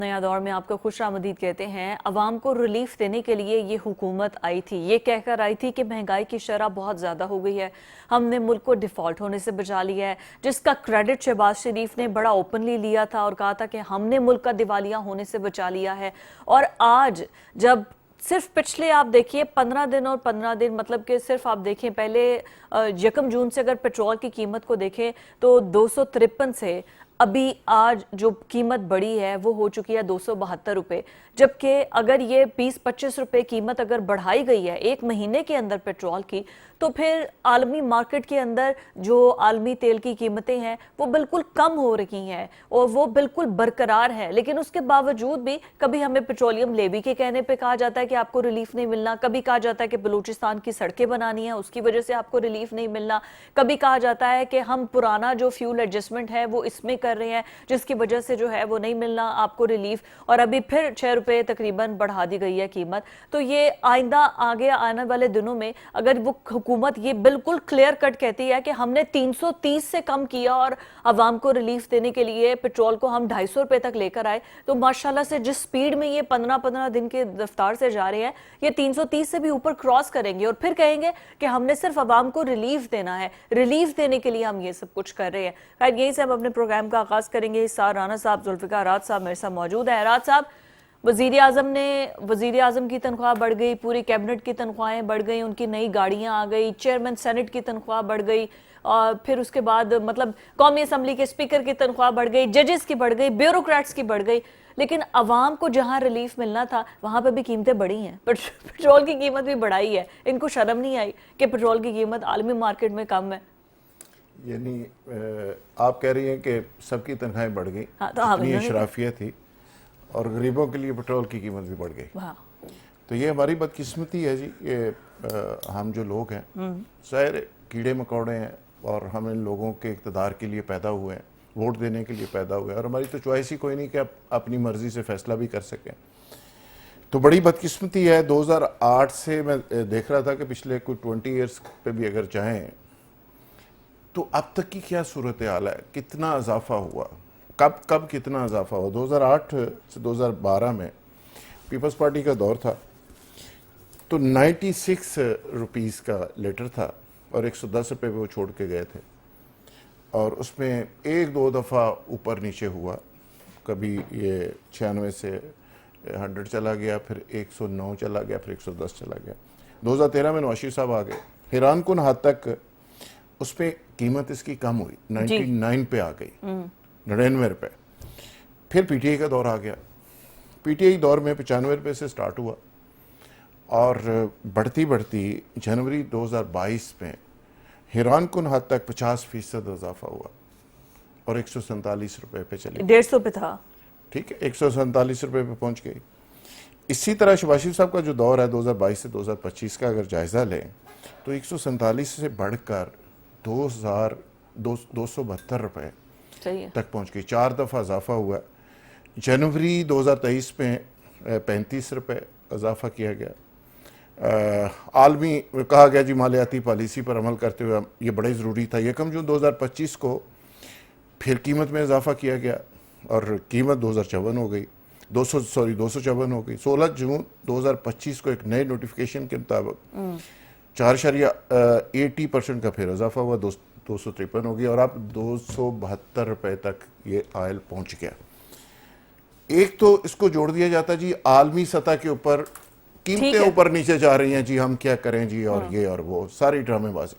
نیا دور میں آپ کو خوش آمدید کہتے ہیں۔ عوام کو ریلیف دینے کے لیے یہ حکومت آئی تھی، یہ کہہ کر آئی تھی کہ مہنگائی کی شرح بہت زیادہ ہو گئی ہے، ہم نے ملک کو ڈیفالٹ ہونے سے بچا لیا ہے، جس کا کریڈٹ شہباز شریف نے بڑا اوپنلی لیا تھا اور کہا تھا کہ ہم نے ملک کا دیوالیہ ہونے سے بچا لیا ہے۔ اور آج جب صرف پچھلے آپ دیکھیے 15 دن اور 15 دن مطلب کہ صرف آپ دیکھیں پہلے 1 جون سے اگر پیٹرول کی قیمت کو دیکھیں تو 253 سے ابھی آج جو قیمت بڑھی ہے وہ ہو چکی ہے 272 روپے، جبکہ اگر یہ 20-25 روپے قیمت اگر بڑھائی گئی ہے ایک مہینے کے اندر پیٹرول کی، تو پھر عالمی مارکیٹ کے اندر جو عالمی تیل کی قیمتیں ہیں وہ بالکل کم ہو رہی ہیں اور وہ بالکل برقرار ہے، لیکن اس کے باوجود بھی کبھی ہمیں پیٹرولیم لیوی کے کہنے پہ کہا جاتا ہے کہ آپ کو ریلیف نہیں ملنا، کبھی کہا جاتا ہے کہ بلوچستان کی سڑکیں بنانی ہیں اس کی وجہ سے آپ کو ریلیف نہیں ملنا، کبھی کہا جاتا ہے کہ ہم پرانا جو فیول ایڈجسٹمنٹ ہے وہ اس میں کر رہے ہیں جس کی وجہ سے جو ہے وہ نہیں ملنا آپ کو ریلیف، اور ابھی پھر 6 روپے تقریباً بڑھا دی گئی ہے قیمت۔ تو یہ آئندہ آگے آنے والے دنوں میں اگر وہ حکومت یہ بالکل کلیئر کٹ کہتی ہے کہ ہم نے 330 سے کم کیا اور عوام کو ریلیف دینے کے لیے پیٹرول کو ہم 250 روپے تک لے کر آئے، تو ماشاءاللہ سے جس سپیڈ میں یہ 15 دن کے رفتار سے جا رہے ہیں یہ 330 سے بھی اوپر کراس کریں گے اور پھر کہیں گے کہ ہم نے صرف عوام کو ریلیف دینا ہے، ریلیف دینے کے لیے ہم یہ سب کچھ کر رہے ہیں۔ خیر یہیں سے ہم اپنے پروگرام کا آغاز کریں گے۔ سار رانا صاحب، ذوالفقار راج صاحب میرے ساتھ موجود ہے۔ راج صاحب، وزیر اعظم کی تنخواہ بڑھ گئی، پوری کیبنٹ کی تنخواہیں بڑھ گئی، ان کی نئی گاڑیاں آ گئی، چیئرمین سینٹ کی تنخواہ بڑھ گئی، اور پھر اس کے بعد مطلب قومی اسمبلی کے اسپیکر کی تنخواہ بڑھ گئی، ججز کی بڑھ گئی، بیوروکریٹس کی بڑھ گئی، لیکن عوام کو جہاں ریلیف ملنا تھا وہاں پہ بھی قیمتیں بڑھی ہیں، پیٹرول کی قیمت بھی بڑھائی ہے۔ ان کو شرم نہیں آئی کہ پیٹرول کی قیمت عالمی مارکیٹ میں کم ہے؟ یعنی آپ کہہ رہی ہیں کہ سب کی تنخواہیں بڑھ گئی، اتنی اشرافیہ تھی اور غریبوں کے لیے پیٹرول کی قیمت بھی بڑھ گئی، تو یہ ہماری بدقسمتی ہے جی۔ یہ ہم جو لوگ ہیں ظاہر کیڑے مکوڑے ہیں اور ہم ان لوگوں کے اقتدار کے لیے پیدا ہوئے ہیں، ووٹ دینے کے لیے پیدا ہوئے ہیں، اور ہماری تو چوائس ہی کوئی نہیں کہ آپ اپنی مرضی سے فیصلہ بھی کر سکیں۔ تو بڑی بدقسمتی ہے۔ 2008 سے میں دیکھ رہا تھا کہ پچھلے کوئی 20 ایئرس پہ بھی اگر چاہیں تو اب تک کی کیا صورتحال ہے، کتنا اضافہ ہوا، کب کتنا اضافہ ہوا۔ 2008 سے 2012 میں پیپلز پارٹی کا دور تھا تو 96 روپیز کا لیٹر تھا اور 110 روپے پہ وہ چھوڑ کے گئے تھے، اور اس میں 1-2 دفعہ اوپر نیچے ہوا، کبھی یہ 96 سے 100 چلا گیا، پھر 109 چلا گیا، پھر 110 چلا گیا۔ 2013 میں نواز شریف صاحب آ گئے، حیران کن حد تک اس پہ قیمت اس کی کم ہوئی، 99 پہ آ گئی، 99 روپے۔ پھر پی ٹی آئی کا دور آ گیا، پی ٹی آئی دور میں 95 روپے سے سٹارٹ ہوا اور بڑھتی جنوری 2022 میں حیران کن حد تک 50% اضافہ ہوا اور 147 روپے پہ چلی، 150 پہ تھا، ٹھیک ہے، 147 روپے پہ پہنچ گئی۔ اسی طرح شہباز شریف صاحب کا جو دور ہے 2022 سے 2025 کا اگر جائزہ لیں تو 147 سے بڑھ کر 2,272 روپے تک پہنچ گئی، 4 دفعہ اضافہ ہوا۔ جنوری 2023 میں 35 روپے اضافہ کیا گیا۔ عالمی کہا گیا جی مالیاتی پالیسی پر عمل کرتے ہوئے یہ بڑے ضروری تھا۔ 1 جون 2025 کو پھر قیمت میں اضافہ کیا گیا اور قیمت 254 ہو گئی، 254 ہو گئی۔ 16 جون 2025 کو ایک نئے نوٹیفیکیشن کے مطابق 4.80% کا پھر اضافہ ہوا، 253 ہو گئی، اور اب 272 روپے تک یہ آئل پہنچ گیا۔ ایک تو اس کو جوڑ دیا جاتا جی عالمی سطح کے اوپر قیمتیں اوپر نیچے جا رہی ہیں جی، ہم کیا کریں جی، اور یہ اور وہ ساری ڈرامے بازی۔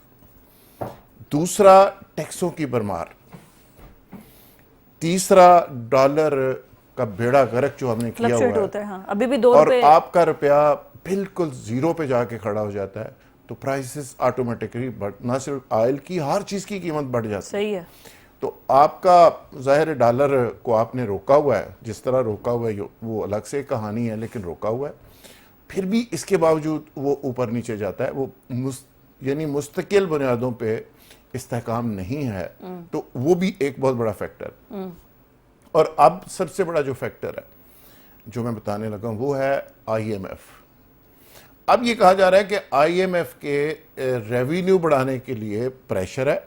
دوسرا ٹیکسوں کی بھرمار، تیسرا ڈالر کا بیڑا غرق جو ہم نے کیا ہوا ہے، اور آپ کا روپیہ بالکل زیرو پہ جا کے کھڑا ہو جاتا ہے، تو پرائسز آٹومیٹکلی نہ صرف آئل کی ہر چیز کی قیمت بڑھ جاتی ہے۔ تو آپ کا ظاہر ڈالر کو آپ نے روکا ہوا ہے، جس طرح روکا ہوا ہے وہ الگ سے کہانی ہے، لیکن روکا ہوا ہے، پھر بھی اس کے باوجود وہ اوپر نیچے جاتا ہے، وہ یعنی مستقل بنیادوں پہ استحکام نہیں ہے، تو وہ بھی ایک بہت بڑا فیکٹر۔ اور اب سب سے بڑا جو فیکٹر ہے جو میں بتانے لگا ہوں وہ ہے آئی ایم ایف۔ اب یہ کہا جا رہا ہے کہ آئی ایم ایف کے ریونیو بڑھانے کے لیے پریشر ہے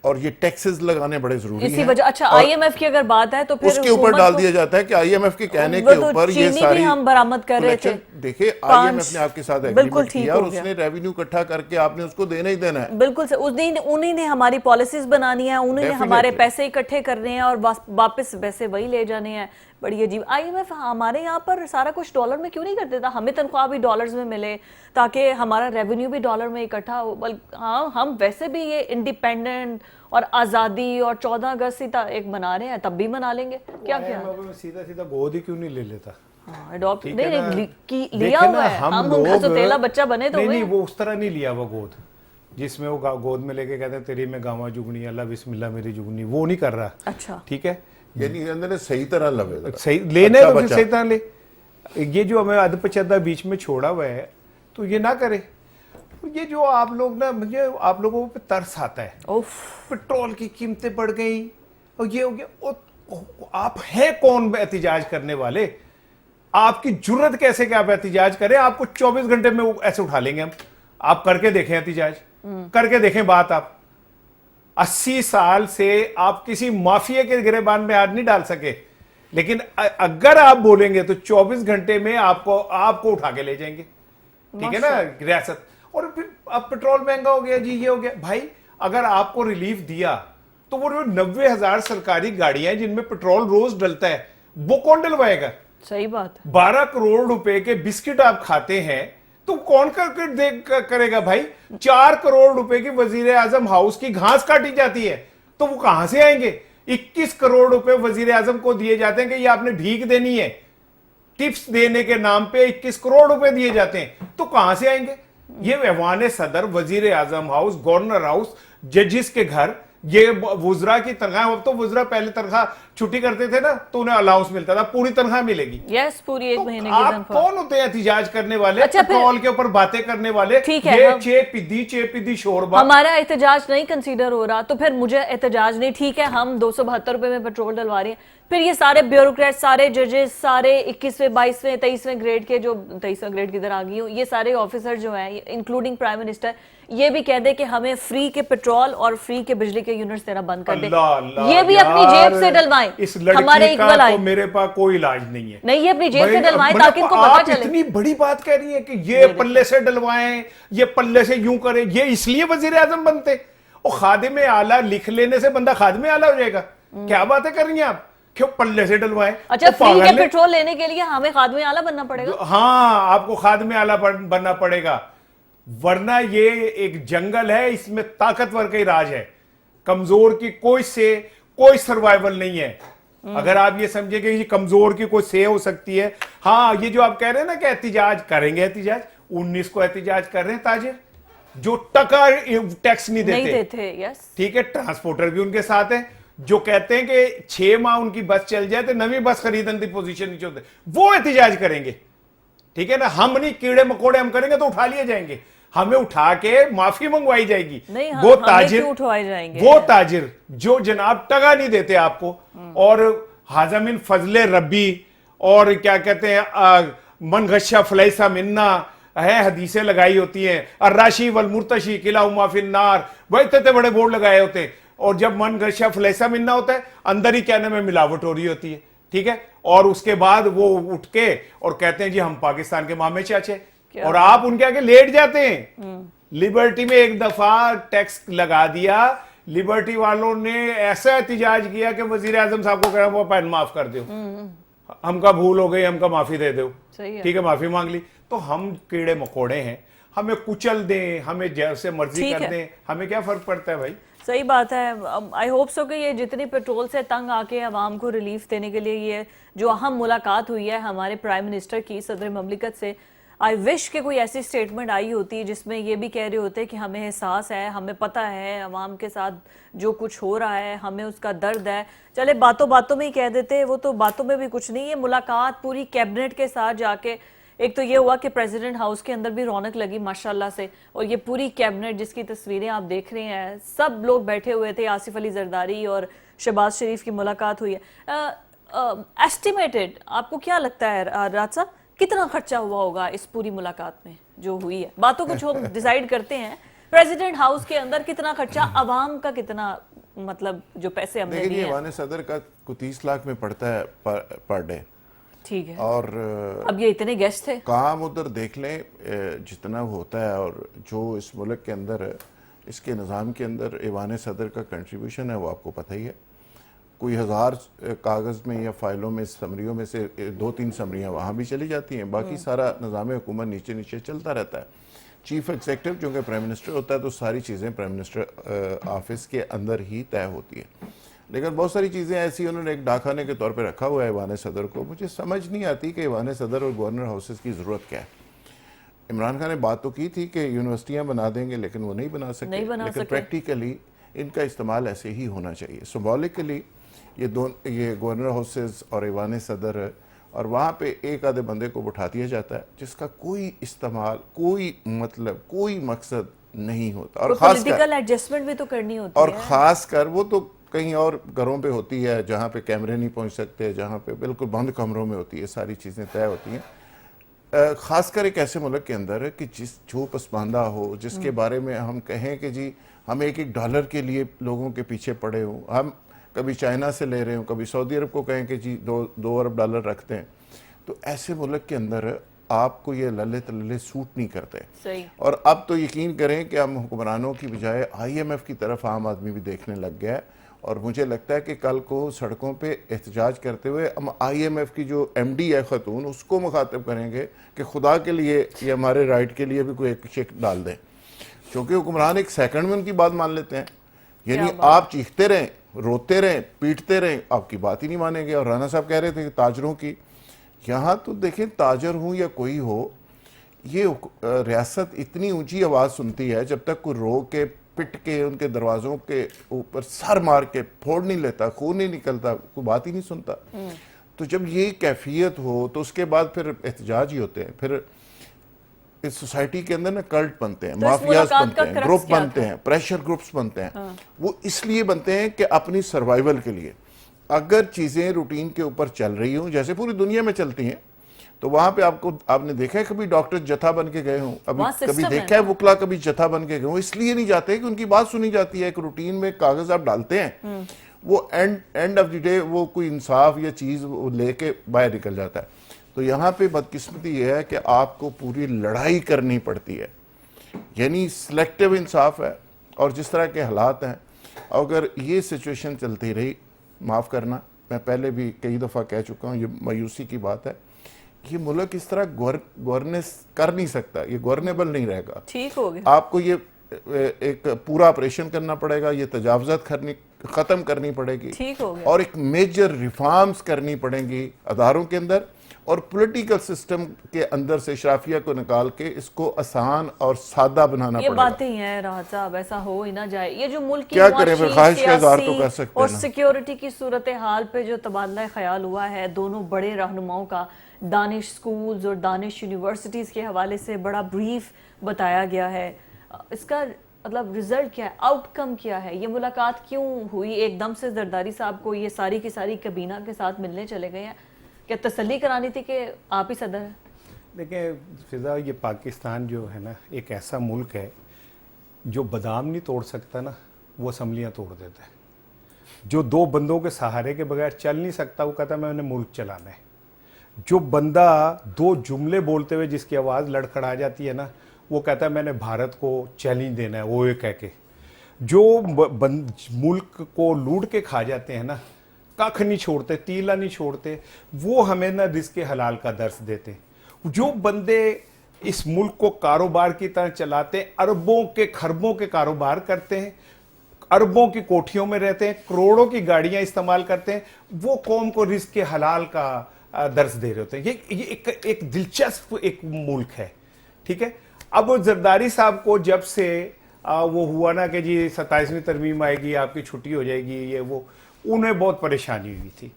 اور یہ ٹیکسز لگانے بڑے ضروری اسی ہیں. وجہ اچھا آئی ایم ایف کی اگر بات ہے تو پھر اس کے اوپر ڈال دیا جاتا ہے کہ آئی ایم ایف کے کہنے کے اوپر یہ ساری ہم برآمد کر رہے تھے. دیکھیں آئی ایم ایف نے آپ کے ساتھ ایگریمنٹ کیا اور اس نے ریونیو اکٹھا کر کے آپ نے اس کو دینا ہی دینا ہے. بالکل سے انہی نے ہماری پالیسیز بنانی ہیں, انہی نے ہمارے پیسے اکٹھے کرنے ہیں اور واپس پیسے وہی لے جانے ہیں. بڑی عجیب. آئی ایم ایف ہمارے یہاں پر سارا کچھ ڈالر میں کیوں نہیں کر دیتا؟ ہمیں تنخواہ بھی ڈالرز میں ملے تاکہ ہمارا ریونیو بھی ڈالر میں اکٹھا ہو. ہاں ہم ویسے بھی یہ انڈیپینڈنٹ اور آزادی اور 14 اگست ایک منا رہے ہیں, تب بھی منا لیں گے. کیا کیا سیدھا سیدھا گود ہی کیوں نہیں لے لیتا؟ اڈاپٹ لیا ہوا ہے, ہم ان کا تیلا بچہ بنے تو نہیں, وہ اس طرح نہیں لیا ہوا گود جس میں وہ گود میں لے کے کہتے ہیں تیری میں گاواں جگنی اللہ بسم اللہ میری جگنی, وہ نہیں کر رہا. اچھا ٹھیک ہے, یعنی اندر صحیح طرح لوے صحیح لینا ہے تو پھر صحیح طرح لے. یہ جو ہمیں ادھ پچھدہ بیچ میں چھوڑا ہوا ہے تو یہ نہ کرے. یہ جو آپ لوگ نا, مجھے آپ لوگوں پہ ترس آتا ہے. پٹرول کی قیمتیں بڑھ گئی اور یہ ہو گیا. آپ ہیں کون احتجاج کرنے والے؟ آپ کی جرت کیسے کہ آپ احتجاج کریں؟ آپ کو 24 گھنٹے میں ایسے اٹھا لیں گے ہم. آپ کر کے دیکھیں احتجاج, کر کے دیکھیں بات. آپ 80 سال سے آپ کسی مافیا کے گریبان میں ہاتھ نہیں ڈال سکے, لیکن اگر آپ بولیں گے تو 24 گھنٹے میں آپ کو اٹھا کے لے جائیں گے. ٹھیک ہے نا ریاست. اور پھر اب پٹرول مہنگا ہو گیا جی, یہ ہو گیا. بھائی اگر آپ کو ریلیف دیا تو وہ 90,000 سرکاری گاڑیاں ہیں جن میں پٹرول روز ڈلتا ہے, وہ کون ڈلوائے گا؟ صحیح بات. 12 کروڑ روپے کے بسکٹ آپ کھاتے ہیں تو کون کرے گا بھائی؟ 4 کروڑ روپے کی وزیر اعظم ہاؤس کی گھاس کاٹی جاتی ہے تو وہ کہاں سے آئیں گے؟ 21 کروڑ روپے وزیر اعظم کو دیے جاتے ہیں کہ یہ آپ نے بھیک دینی ہے, ٹپس دینے کے نام پہ 21 کروڑ روپے دیے جاتے ہیں, تو کہاں سے آئیں گے؟ یہ ایوان صدر, وزیر اعظم ہاؤس, گورنر ہاؤس, ججز کے گھر, یہ وزراء کی تنخواہ. اب تو وزراء پہلے تنخواہ چھٹی کرتے تھے نا تو انہیں الاؤنس ملتا تھا, پوری تنخواہ ملے گی. یس, پوری ایک مہینے کی آپ کون ہوتے ہیں احتجاج کرنے والے, پٹرول کے اوپر باتیں کرنے والے؟ یہ چے پدی شوربا. ہمارا احتجاج نہیں کنسیڈر ہو رہا تو پھر مجھے احتجاج نہیں. ٹھیک ہے, ہم 272 روپے میں پٹرول ڈلوا رہے ہیں, پھر یہ سارے بیوروکریٹ, سارے ججز, سارے 21ویں 22ویں 23ویں گریڈ کے, جو 23ویں گریڈ کی طرح آگئی ہوں, یہ سارے آفیسر جو ہیں انکلوڈنگ پرائم منسٹر, یہ بھی کہہ دے کہ ہمیں فری کے پٹرول اور فری کے بجلی کے یونٹس دینا بند کر دے. یہ بھی اپنی جیب سے ڈلوائیں. اس لڑکی کا تو میرے پاس کوئی علاج نہیں ہے. نہیں, یہ اپنی جیب سے ڈلوائیں تاکہ ان کو پتا چلے. اتنی بڑی بات کہہ رہی ہے کہ یہ پلے سے ڈلوائیں, یہ پلے سے یوں کریں. یہ اس لیے وزیر اعظم بنتے. اور خادم اعلیٰ لکھ لینے سے بندہ خادم اعلیٰ ہو جائے گا؟ کیا باتیں کر رہی ہیں آپ؟ کیوں پلے سے ڈلوائیں؟ اچھا, فری کے پٹرول لینے کے لیے ہمیں خادم اعلیٰ بننا پڑے گا؟ ہاں, آپ کو خادم اعلیٰ بننا پڑے گا, ورنہ یہ ایک جنگل ہے, اس میں طاقتور کا ہی راج ہے. کمزور کی کوئی سروائیول نہیں ہے. اگر آپ یہ سمجھے کہ یہ کمزور کی کوئی سے ہو سکتی ہے. ہاں, یہ جو آپ کہہ رہے ہیں نا کہ احتجاج کریں گے, احتجاج 19 کو احتجاج کر رہے ہیں تاجر جو ٹکا ٹیکس نہیں دیتے. ٹھیک ہے, ٹرانسپورٹر بھی ان کے ساتھ ہیں جو کہتے ہیں کہ 6 ماہ ان کی بس چل جائے تو نئی بس خریدنے کی پوزیشن نہیں ہوتے, وہ احتجاج کریں گے. ٹھیک ہے نا, ہم نہیں, کیڑے مکوڑے ہم کریں گے تو اٹھا لیے جائیں گے, ہمیں اٹھا کے معافی منگوائی جائے گی. وہ تاجر جو جناب ٹگا نہیں دیتے آپ کو, اور حازمین فضل ربی, اور کیا کہتے ہیں من غشہ فلیسا منا ہے, حدیثیں لگائی ہوتی ہیں, الراشی والمرتشی کلاہما فی النار, وہ اتنے بڑے بورڈ لگائے ہوتے ہیں. اور جب من غشہ فلیسا منا ہوتا ہے, اندر ہی کہنے میں ملاوٹ ہو رہی ہوتی ہے. ٹھیک ہے, اور اس کے بعد وہ اٹھ کے اور کہتے ہیں جی ہم پاکستان کے مامے چاچے, اور آپ ان کے آگے لیٹ جاتے ہیں. لبرٹی میں ایک دفعہ ٹیکس لگا دیا, لبرٹی والوں نے ایسا احتجاج کیا کہ وزیر اعظم صاحب کو کہا وہ پین معاف کر دو, ہم کا بھول ہو گئی, ہم کا معافی دے دو. ٹھیک ہے, معافی مانگ لی. تو ہم کیڑے مکوڑے ہیں, ہمیں کچل دیں, ہمیں جیسے مرضی کر دیں, ہمیں کیا فرق پڑتا ہے بھائی؟ صحیح بات ہے. آئی ہوپ سو کہ یہ جتنی پیٹرول سے تنگ آ کے عوام کو ریلیف دینے کے لیے یہ جو اہم ملاقات ہوئی ہے ہمارے پرائم منسٹر کی صدر مملکت سے, آئی وش کہ کوئی ایسی سٹیٹمنٹ آئی ہوتی جس میں یہ بھی کہہ رہے ہوتے کہ ہمیں احساس ہے, ہمیں پتہ ہے عوام کے ساتھ جو کچھ ہو رہا ہے, ہمیں اس کا درد ہے. چلے باتوں باتوں میں ہی کہہ دیتے, وہ تو باتوں میں بھی کچھ نہیں. یہ ملاقات پوری کیبنٹ کے ساتھ جا کے, ایک تو یہ ہوا کہ پریزیڈنٹ ہاؤس کے اندر بھی رونق لگی ماشاءاللہ سے, اور یہ پوری کیبنٹ جس کی تصویریں آپ دیکھ رہے ہیں, سب لوگ بیٹھے ہوئے تھے. آصف علی زرداری اور شہباز شریف کی ملاقات ہوئی ہے. ایسٹیمیٹڈ آپ کو کیا لگتا ہے راج صاحب, کتنا خرچہ ہوا ہوگا اس پوری ملاقات میں جو ہوئی ہے؟ باتوں کچھ ہم ڈیسائیڈ کرتے ہیں, پریزیڈنٹ ہاؤس کے اندر کتنا خرچہ, عوام کا کتنا مطلب جو پیسے ہم نے لیکن دیے یہ ہیں. ایوان صدر کا کو 30 لاکھ میں پڑتا ہے پر ڈے. ٹھیک ہے, اور اب یہ اتنے گیسٹ تھے. کام ادھر دیکھ لیں جتنا ہوتا ہے اور جو اس ملک کے اندر اس کے نظام کے اندر ایوان صدر کا کنٹریبیوشن ہے وہ آپ کو پتہ ہی ہے. کوئی 1000 کاغذ میں یا فائلوں میں سمریوں میں سے 2-3 سمریاں وہاں بھی چلی جاتی ہیں, باقی سارا نظام حکومت نیچے نیچے چلتا رہتا ہے. چیف ایگزیکٹو چونکہ پرائم منسٹر ہوتا ہے تو ساری چیزیں پرائم منسٹر آفس کے اندر ہی طے ہوتی ہیں. لیکن بہت ساری چیزیں ایسی انہوں نے ایک ڈاکخانے کے طور پہ رکھا ہوا ہے ایوان صدر کو. مجھے سمجھ نہیں آتی کہ ایوان صدر اور گورنر ہاؤسز کی ضرورت کیا ہے. عمران خان نے بات تو کی تھی کہ یونیورسٹیاں بنا دیں گے لیکن وہ نہیں بنا سکے, لیکن پریکٹیکلی ان کا استعمال ایسے ہی ہونا چاہیے. سمبولکلی یہ گورنر ہاؤسز اور ایوان صدر اور وہاں پہ ایک آدھے بندے کو بٹھا دیا جاتا ہے جس کا کوئی استعمال, کوئی مطلب, کوئی مقصد نہیں ہوتا. اور پولیٹیکل ایڈجسٹمنٹ بھی تو کرنی ہوتی ہے, اور خاص کر وہ تو کہیں اور گھروں پہ ہوتی ہے جہاں پہ کیمرے نہیں پہنچ سکتے, جہاں پہ بالکل بند کمروں میں ہوتی ہے, ساری چیزیں طے ہوتی ہیں. خاص کر ایک ایسے ملک کے اندر کہ جو پسماندہ ہو, جس کے بارے میں ہم کہیں کہ جی ہم $1 کے لیے لوگوں کے پیچھے پڑے ہوں, ہم کبھی چائنا سے لے رہے ہوں, کبھی سعودی عرب کو کہیں کہ جی $2 ارب رکھتے ہیں. تو ایسے ملک کے اندر آپ کو یہ للے تللے سوٹ نہیں کرتے. اور اب تو یقین کریں کہ ہم حکمرانوں کی بجائے IMF کی طرف عام آدمی بھی دیکھنے لگ گیا ہے. اور مجھے لگتا ہے کہ کل کو سڑکوں پہ احتجاج کرتے ہوئے ہم IMF کی جو MD ہے خاتون, اس کو مخاطب کریں گے کہ خدا کے لیے یہ ہمارے رائٹ کے لیے بھی کوئی ایک چیک ڈال دیں. کیونکہ حکمران ایک سیکنڈ میں ان کی بات مان لیتے ہیں. یعنی آپ چیختے رہیں, روتے رہیں, پیٹتے رہیں, آپ کی بات ہی نہیں مانیں گے. اور رانا صاحب کہہ رہے تھے کہ تاجروں کی, یہاں تو دیکھیں تاجر ہوں یا کوئی ہو, یہ ریاست اتنی اونچی آواز سنتی ہے جب تک کوئی رو کے پٹ کے ان کے دروازوں کے اوپر سر مار کے پھوڑ نہیں لیتا, خون نہیں نکلتا, کوئی بات ہی نہیں سنتا. تو جب یہ کیفیت ہو تو اس کے بعد پھر احتجاج ہی ہوتے ہیں. پھر اس سوسائٹی کے اندر نا کلٹ بنتے ہیں, مافیاز بنتے ہیں, گروپ بنتے ہیں, پریشر گروپس بنتے ہیں. وہ اس لیے بنتے ہیں کہ اپنی سروائیول کے لیے. اگر چیزیں روٹین کے اوپر چل رہی ہوں جیسے پوری دنیا میں چلتی ہیں, تو وہاں پہ آپ نے دیکھا ہے کبھی ڈاکٹر جتھا بن کے گئے ہوں, کبھی دیکھا ہے وکلا کبھی جتھا بن کے گئے ہوں. اس لیے نہیں جاتے کہ ان کی بات سنی جاتی ہے. ایک روٹین میں کاغذ آپ ڈالتے ہیں, وہ اینڈ آف دی ڈے وہ کوئی انصاف یا چیز لے کے باہر نکل جاتا ہے. تو یہاں پہ بدقسمتی یہ ہے کہ آپ کو پوری لڑائی کرنی پڑتی ہے. یعنی سلیکٹیو انصاف ہے. اور جس طرح کے حالات ہیں, اگر یہ سچویشن چلتی رہی, معاف کرنا, میں پہلے بھی کئی دفعہ کہہ چکا ہوں, یہ مایوسی کی بات ہے. یہ ملک اس طرح گورننس کر نہیں سکتا, یہ گورنیبل نہیں رہے گا. ٹھیک ہو گیا. آپ کو یہ ایک پورا آپریشن کرنا پڑے گا, یہ تجاوزات ختم کرنی پڑے گی, ٹھیک ہو گیا. اور ایک میجر ریفارمز کرنی پڑیں گی اداروں کے اندر اور پولیٹیکل سسٹم کے اندر سے اشرافیہ کو نکال کے اس کو آسان اور سادہ بنانا پڑے گا. یہ باتیں ہی ہیں راحت صاحب, ایسا ہو ہی نہ جائے. یہ جو ملک کی معاشی اور سیکیورٹی کی صورتحال پہ جو تبادلہ خیال ہوا ہے دونوں بڑے رہنماؤں کا, دانش سکولز اور دانش یونیورسٹیز کے حوالے سے بڑا بریف بتایا گیا ہے. اس کا مطلب رزلٹ کیا ہے, آؤٹ کم کیا ہے, یہ ملاقات کیوں ہوئی ایک دم سے؟ زرداری صاحب کو یہ ساری کی ساری کابینہ کے ساتھ ملنے چلے گئے ہیں, کیا تسلی کرانی تھی کہ آپ ہی صدر ہیں؟ دیکھیں فضا, یہ پاکستان جو ہے نا ایک ایسا ملک ہے جو بادام نہیں توڑ سکتا نا, وہ اسمبلیاں توڑ دیتا ہے. جو 2 بندوں کے سہارے کے بغیر چل نہیں سکتا, وہ کہتا ہے میں نے ملک چلانا ہے. جو بندہ 2 جملے بولتے ہوئے جس کی آواز لڑکھڑا جاتی ہے نا, وہ کہتا ہے میں نے بھارت کو چیلنج دینا ہے, وہ یہ کہہ کے. جو ملک کو لوٹ کے کھا جاتے ہیں نا, ککھ نہیں چھوڑتے, تیلا نہیں چھوڑتے, وہ ہمیں نا رزق حلال کا درس دیتے. جو بندے اس ملک کو کاروبار کی طرح چلاتے ہیں, اربوں کے خربوں کے کاروبار کرتے ہیں, اربوں کی کوٹھیوں میں رہتے ہیں, کروڑوں کی گاڑیاں استعمال کرتے ہیں, وہ قوم کو رزق حلال کا درس دے رہے ہوتے ہیں. یہ ایک دلچسپ ایک ملک ہے. ٹھیک ہے. اب زرداری صاحب کو جب سے وہ ہوا نا کہ جی 27ویں ترمیم آئے گی, آپ کی چھٹی ہو جائے گی, یہ وہ, انہیں بہت پریشانی ہوئی تھی.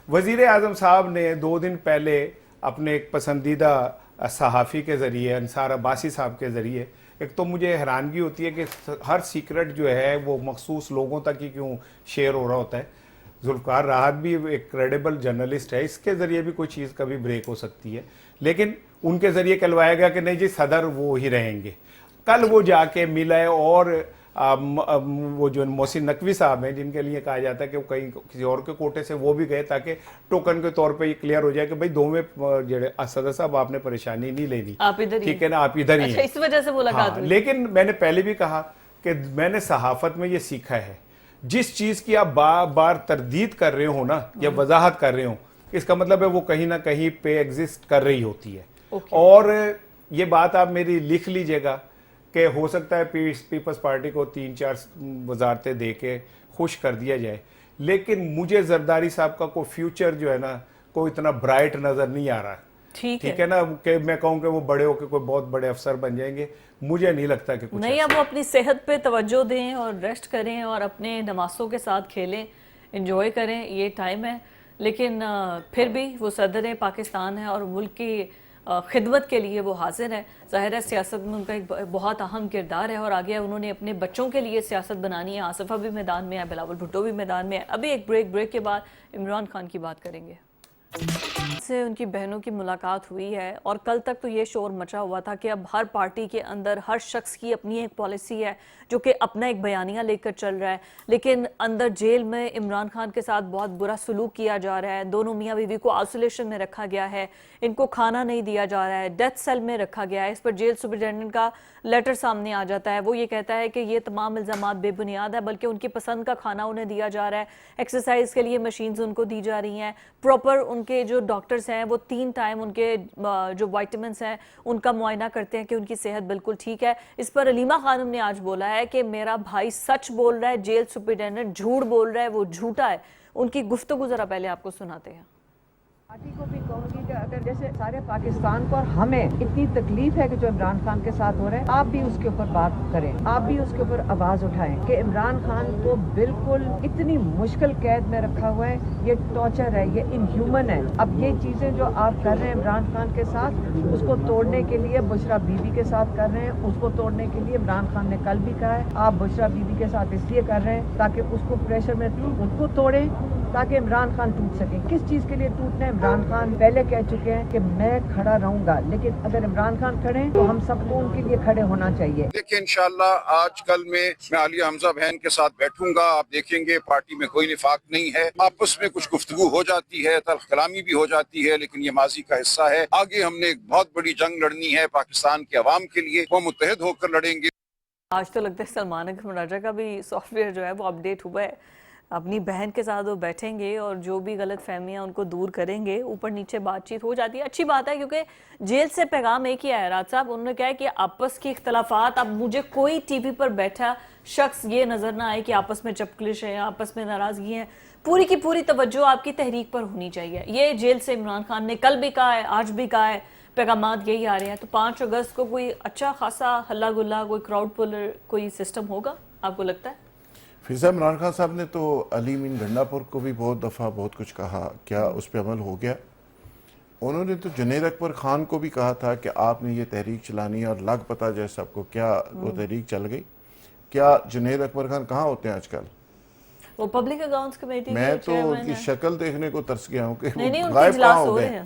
وزیر اعظم صاحب نے 2 دن پہلے اپنے ایک پسندیدہ صحافی کے ذریعے, انصار عباسی صاحب کے ذریعے, ایک تو مجھے حیرانگی ہوتی ہے کہ ہر سیکرٹ جو ہے وہ مخصوص لوگوں تک ہی کیوں شیئر ہو رہا ہوتا ہے. ذوالفقار راحت بھی ایک کریڈیبل جرنلسٹ ہے, اس کے ذریعے بھی کوئی چیز کبھی بریک ہو سکتی ہے, لیکن ان کے ذریعے کہلوایا گیا کہ نہیں جی صدر وہ ہی رہیں گے. کل وہ جا کے ملا اور وہ جو محسن نقوی صاحب ہیں جن کے لیے کہا جاتا ہے کہ وہ کہیں کسی اور کے کوٹے سے وہ بھی گئے تاکہ ٹوکن کے طور پہ یہ کلیئر ہو جائے کہ بھائی دونوں صدر صاحب آپ نے پریشانی نہیں لینی, ٹھیک ہے نا, آپ ادھر ہی ہیں. اس وجہ سے ملاقات ہوئی. لیکن میں نے پہلے بھی کہا کہ میں نے صحافت میں یہ سیکھا ہے, جس چیز کی آپ بار بار تردید کر رہے ہو نا یا وضاحت کر رہے ہو, اس کا مطلب ہے وہ کہیں نہ کہیں پہ ایگزسٹ کر رہی ہوتی ہے. اور یہ بات آپ میری لکھ لیجئے گا کہ ہو سکتا ہے پیپلز پارٹی کو 3-4 وزارتیں دے کے خوش کر دیا جائے, لیکن مجھے زرداری صاحب کا کوئی فیوچر جو ہے نا کوئی اتنا برائٹ نظر نہیں آ رہا. ٹھیک ہے نا, کہ میں کہوں کہ وہ بڑے ہو کے کوئی بہت بڑے افسر بن جائیں گے, مجھے نہیں لگتا کہ کچھ نہیں. اب وہ اپنی صحت پہ توجہ دیں اور ریسٹ کریں اور اپنے نمازوں کے ساتھ کھیلیں, انجوائے کریں, یہ ٹائم ہے. لیکن پھر بھی وہ صدر پاکستان ہے اور ملک کی خدمت کے لیے وہ حاضر ہے. ظاہر ہے سیاست میں ان کا ایک بہت اہم کردار ہے اور آگے انہوں نے اپنے بچوں کے لیے سیاست بنانی ہے. آصفہ بھی میدان میں ہے, بلاول بھٹو بھی میدان میں ہے. ابھی ایک بریک کے بعد عمران خان کی بات کریں گے. سے ان کی بہنوں کی ملاقات ہوئی ہے اور کل تک تو یہ شور مچا ہوا تھا کہ اب ہر پارٹی کے اندر ہر شخص کی اپنی ایک پالیسی ہے جو کہ اپنا ایک بیانیہ لے کر چل رہا ہے, لیکن اندر جیل میں عمران خان کے ساتھ بہت برا سلوک کیا جا رہا ہے. دونوں میاں بیوی کو آئسولیشن میں رکھا گیا ہے, ان کو کھانا نہیں دیا جا رہا ہے, ڈیتھ سیل میں رکھا گیا ہے. اس پر جیل سپرنٹینڈنٹ کا لیٹر سامنے آ جاتا ہے. وہ یہ کہتا ہے کہ یہ تمام الزامات بے بنیاد ہے, بلکہ ان کی پسند کا کھانا انہیں دیا جا رہا ہے, ایکسرسائز کے لیے مشینز ان کو دی جا رہی ہیں, پراپر ان کے جو ڈاکٹرز ہیں وہ 3 ٹائم ان کے جو وائٹامنس ہیں ان کا معائنہ کرتے ہیں کہ ان کی صحت بالکل ٹھیک ہے. اس پر علیمہ خانم نے آج بولا ہے کہ میرا بھائی سچ بول رہا ہے, جیل سپرنٹینڈنٹ جھوٹ بول رہا ہے, وہ جھوٹا ہے. ان کی گفتگو ذرا پہلے آپ کو سناتے ہیں. پارٹی کو بھی کہوں گی کہ اگر جیسے سارے پاکستان کو اور ہمیں اتنی تکلیف ہے کہ جو عمران خان کے ساتھ ہو رہے ہیں, آپ بھی اس کے اوپر بات کریں, آپ بھی اس کے اوپر آواز اٹھائیں کہ عمران خان کو بالکل اتنی مشکل قید میں رکھا ہوا ہے. یہ ٹارچر ہے, یہ انہیومن ہے. اب یہ چیزیں جو آپ کر رہے ہیں عمران خان کے ساتھ, اس کو توڑنے کے لیے بشرا بی بی کے ساتھ کر رہے ہیں. اس کو توڑنے کے لیے عمران خان نے کل بھی کہا ہے آپ بشرا بی بی کے ساتھ اس لیے کر رہے ہیں تاکہ اس کو پریشر میں ان کو توڑیں تاکہ عمران خان ٹوٹ سکیں. کس چیز کے لیے ٹوٹنا ہے؟ عمران خان پہلے کہہ چکے ہیں کہ میں کھڑا رہوں گا, لیکن اگر عمران خان کھڑے تو ہم سب کو ان کے لیے کھڑے ہونا چاہیے. دیکھیں انشاءاللہ آج کل میں عالیہ حمزہ بہن کے ساتھ بیٹھوں گا, آپ دیکھیں گے پارٹی میں کوئی نفاق نہیں ہے. آپس میں کچھ گفتگو ہو جاتی ہے, تلخ کلامی بھی ہو جاتی ہے, لیکن یہ ماضی کا حصہ ہے. آگے ہم نے ایک بہت بڑی جنگ لڑنی ہے پاکستان کے عوام کے لیے, وہ متحد ہو کر لڑیں گے. آج تو لگتا ہے سلمان اکرم راجہ کا بھی سافٹ ویئر جو ہے وہ اپڈیٹ ہوا ہے. اپنی بہن کے ساتھ وہ بیٹھیں گے اور جو بھی غلط فہمیاں ان کو دور کریں گے, اوپر نیچے بات چیت ہو جاتی ہے. اچھی بات ہے کیونکہ جیل سے پیغام ایک ہی آیا راج صاحب, انہوں نے کہا کہ آپس کی اختلافات, اب مجھے کوئی ٹی وی پر بیٹھا شخص یہ نظر نہ آئے کہ آپس میں چپکلش ہے, آپس میں ناراضگی ہیں. پوری کی پوری توجہ آپ کی تحریک پر ہونی چاہیے. یہ جیل سے عمران خان نے کل بھی کہا ہے, آج بھی کہا ہے, پیغامات یہی آ رہے ہیں. تو 5 اگست کو کوئی اچھا خاصا ہلا گلا, کوئی کراؤڈ پولر کوئی سسٹم ہوگا آپ کو لگتا ہے؟ فیضا, عمران خان صاحب نے تو علی مین گنڈاپور کو بھی بہت دفعہ بہت کچھ کہا, کیا اس پہ عمل ہو گیا؟ انہوں نے تو جنید اکبر خان کو بھی کہا تھا کہ آپ نے یہ تحریک چلانی ہے اور لگ پتہ جائے سب کو, کیا وہ تحریک چل گئی؟ کیا جنید اکبر خان کہاں ہوتے ہیں آج کل؟ وہ پبلک اکاؤنٹس کمیٹی میں تو ان کی شکل دیکھنے کو ترس گیا ہوں کہ وہ غائب کہاں ہو گئے.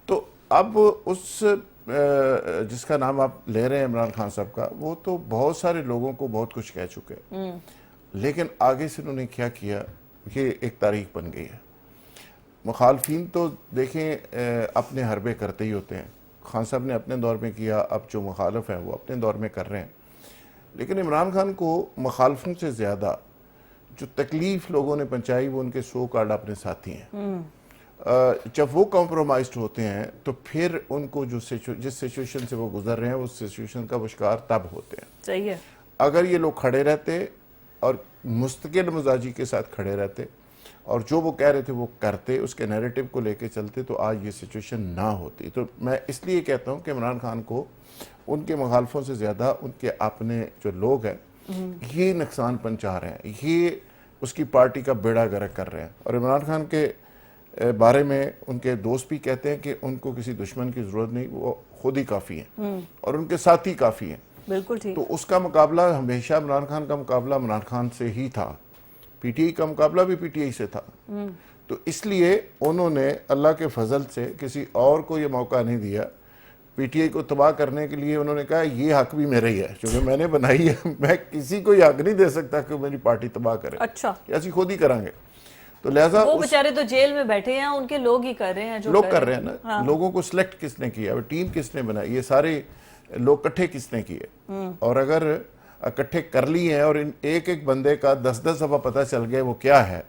تو اب اس جس کا نام آپ لے رہے ہیں عمران خان صاحب کا, وہ تو بہت سارے لوگوں کو بہت کچھ کہہ چکے, لیکن آگے سے انہوں نے کیا کیا, یہ ایک تاریخ بن گئی ہے. مخالفین تو دیکھیں اپنے حربے کرتے ہی ہوتے ہیں. خان صاحب نے اپنے دور میں کیا, اب جو مخالف ہیں وہ اپنے دور میں کر رہے ہیں. لیکن عمران خان کو مخالفوں سے زیادہ جو تکلیف لوگوں نے پہنچائی وہ ان کے سو کارڈ اپنے ساتھی ہیں. جب وہ کمپرومائزڈ ہوتے ہیں تو پھر ان کو جس سچویشن سے وہ گزر رہے ہیں اس سچویشن کا وہ شکار تب ہوتے ہیں. صحیح ہے. اگر یہ لوگ کھڑے رہتے اور مستقل مزاجی کے ساتھ کھڑے رہتے اور جو وہ کہہ رہے تھے وہ کرتے, اس کے نیریٹو کو لے کے چلتے, تو آج یہ سچویشن نہ ہوتی. تو میں اس لیے کہتا ہوں کہ عمران خان کو ان کے مخالفوں سے زیادہ ان کے اپنے جو لوگ ہیں یہ نقصان پہنچا رہے ہیں, یہ اس کی پارٹی کا بیڑا گرک کر رہے ہیں. اور عمران خان کے بارے میں ان کے دوست بھی کہتے ہیں کہ ان کو کسی دشمن کی ضرورت نہیں, وہ خود ہی کافی ہیں اور ان کے ساتھی کافی ہیں. بالکل ٹھیک. تو اس کا مقابلہ ہمیشہ عمران خان کا مقابلہ عمران خان سے ہی تھا, پی ٹی آئی کا مقابلہ بھی پی ٹی آئی سے تھا. تو اس لیے انہوں نے اللہ کے فضل سے کسی اور کو یہ موقع نہیں دیا پی ٹی آئی کو تباہ کرنے کے لیے انہوں نے کہا یہ حق بھی میرا ہی ہے چونکہ میں نے بنائی ہے, میں کسی کو یہ حق نہیں دے سکتا کہ میری پارٹی تباہ کرے. اچھا, ایسی خود ہی کریں گے. تو لہٰذا وہ بیچارے تو جیل میں بیٹھے ہیں, ان کے لوگ ہی کر رہے ہیں جو لوگ کر رہے ہیں نا. لوگوں کو سلیکٹ کس نے کیا, ٹیم کس نے بنائی, یہ سارے لوگ کٹھے کس نے کیے, اور اگر اکٹھے کر لی ہیں اور ایک ایک بندے کا 10-10 دفعہ پتہ چل گئے وہ کیا ہے.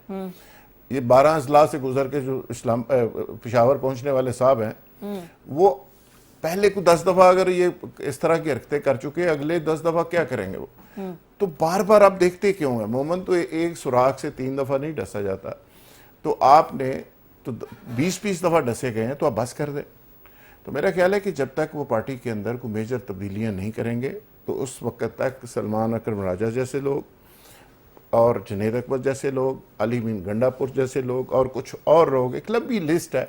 یہ 12 اضلاع سے گزر کے جو پشاور پہنچنے والے صاحب ہیں وہ پہلے کو 10 دفعہ اگر یہ اس طرح کی حرکتیں کر چکے, اگلے 10 دفعہ کیا کریں گے وہ. تو بار بار آپ دیکھتے کیوں ہیں, مومن تو ایک سوراخ سے 3 دفعہ نہیں ڈسا جاتا, تو آپ نے تو 20-20 دفعہ ڈسے گئے ہیں تو آپ بس کر دیں. تو میرا خیال ہے کہ جب تک وہ پارٹی کے اندر کوئی میجر تبدیلیاں نہیں کریں گے تو اس وقت تک سلمان اکرم راجہ جیسے لوگ اور جنید اکبر جیسے لوگ, علی مین گنڈا پور جیسے لوگ اور کچھ اور لوگ, ایک لمبی لسٹ ہے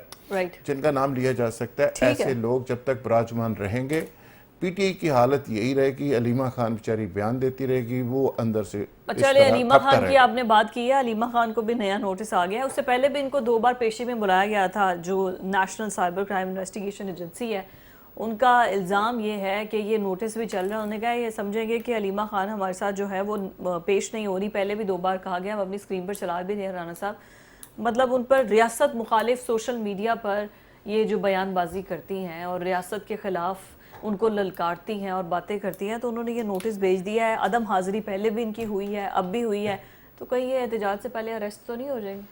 جن کا نام لیا جا سکتا ہے, ایسے لوگ جب تک براجمان رہیں گے پی ٹی آئی کی حالت یہی رہے گی. علیمہ خان بیچاری بیان دیتی رہے گی, وہ اندر سے چلے علیمہ خان کی آپ نے بات کی ہے, علیمہ خان کو بھی نیا نوٹس آ گیا ہے. اس سے پہلے بھی ان کو 2 بار پیشی میں بلایا گیا تھا. جو national cyber crime investigation agency ہے ان کا الزام یہ ہے کہ یہ نوٹس بھی چل رہا ہے. انہوں نے کہا یہ سمجھیں گے کہ علیمہ خان ہمارے ساتھ جو ہے وہ پیش نہیں ہو رہی. پہلے بھی 2 بار کہا گیا, ہم اپنی اسکرین پر چلا بھی دیں رانا صاحب. مطلب ان پر ریاست مخالف سوشل میڈیا پر یہ جو بیان بازی کرتی ہیں اور ریاست کے خلاف ان کو للکارتی ہیں اور باتیں کرتی ہیں, تو انہوں نے یہ نوٹس بھیج دیا ہے. عدم حاضری پہلے بھی ان کی ہوئی ہے, اب بھی ہوئی ہے, تو کہیں یہ احتجاج سے پہلے اریسٹ تو نہیں ہو جائیں گے؟